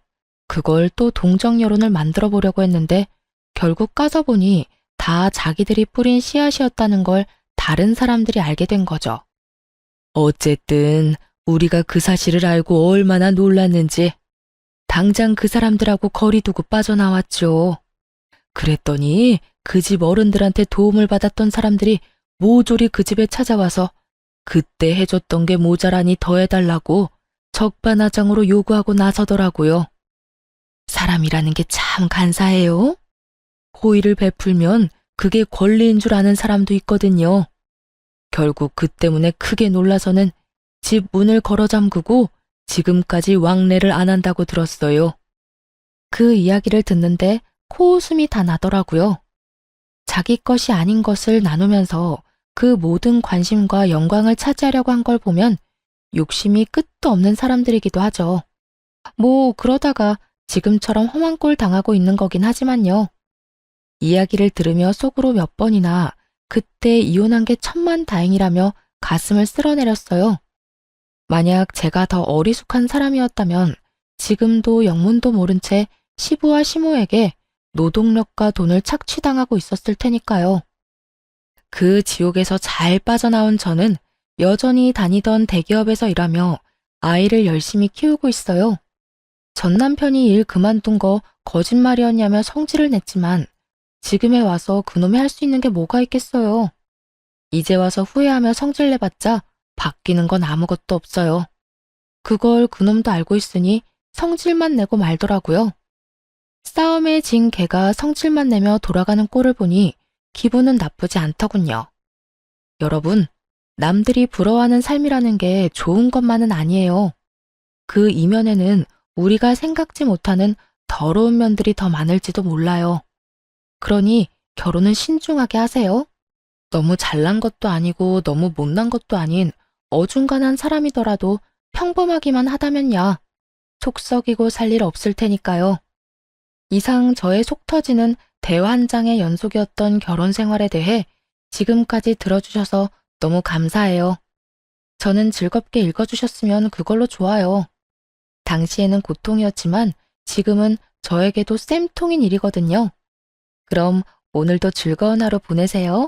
그걸 또 동정 여론을 만들어 보려고 했는데 결국 까서 보니 다 자기들이 뿌린 씨앗이었다는 걸 다른 사람들이 알게 된 거죠. 어쨌든 우리가 그 사실을 알고 얼마나 놀랐는지 당장 그 사람들하고 거리 두고 빠져나왔죠. 그랬더니 그 집 어른들한테 도움을 받았던 사람들이 모조리 그 집에 찾아와서 그때 해줬던 게 모자라니 더 해달라고 적반하장으로 요구하고 나서더라고요. 사람이라는 게 참 간사해요. 호의를 베풀면 그게 권리인 줄 아는 사람도 있거든요. 결국 그 때문에 크게 놀라서는 집 문을 걸어 잠그고 지금까지 왕래를 안 한다고 들었어요. 그 이야기를 듣는데 코웃음이 다 나더라고요. 자기 것이 아닌 것을 나누면서 그 모든 관심과 영광을 차지하려고 한 걸 보면 욕심이 끝도 없는 사람들이기도 하죠. 뭐 그러다가 지금처럼 험한 꼴 당하고 있는 거긴 하지만요. 이야기를 들으며 속으로 몇 번이나 그때 이혼한 게 천만다행이라며 가슴을 쓸어내렸어요. 만약 제가 더 어리숙한 사람이었다면 지금도 영문도 모른 채 시부와 시모에게 노동력과 돈을 착취당하고 있었을 테니까요. 그 지옥에서 잘 빠져나온 저는 여전히 다니던 대기업에서 일하며 아이를 열심히 키우고 있어요. 전 남편이 일 그만둔 거 거짓말이었냐며 성질을 냈지만 지금에 와서 그놈이 할 수 있는 게 뭐가 있겠어요. 이제 와서 후회하며 성질 내봤자 바뀌는 건 아무것도 없어요. 그걸 그놈도 알고 있으니 성질만 내고 말더라고요. 싸움에 진 개가 성질만 내며 돌아가는 꼴을 보니 기분은 나쁘지 않더군요. 여러분, 남들이 부러워하는 삶이라는 게 좋은 것만은 아니에요. 그 이면에는 우리가 생각지 못하는 더러운 면들이 더 많을지도 몰라요. 그러니 결혼은 신중하게 하세요. 너무 잘난 것도 아니고 너무 못난 것도 아닌 어중간한 사람이더라도 평범하기만 하다면야 속 썩이고 살 일 없을 테니까요. 이상 저의 속 터지는 대화 한 장의 연속이었던 결혼 생활에 대해 지금까지 들어주셔서 너무 감사해요. 저는 즐겁게 읽어주셨으면 그걸로 좋아요. 당시에는 고통이었지만 지금은 저에게도 쌤통인 일이거든요. 그럼 오늘도 즐거운 하루 보내세요.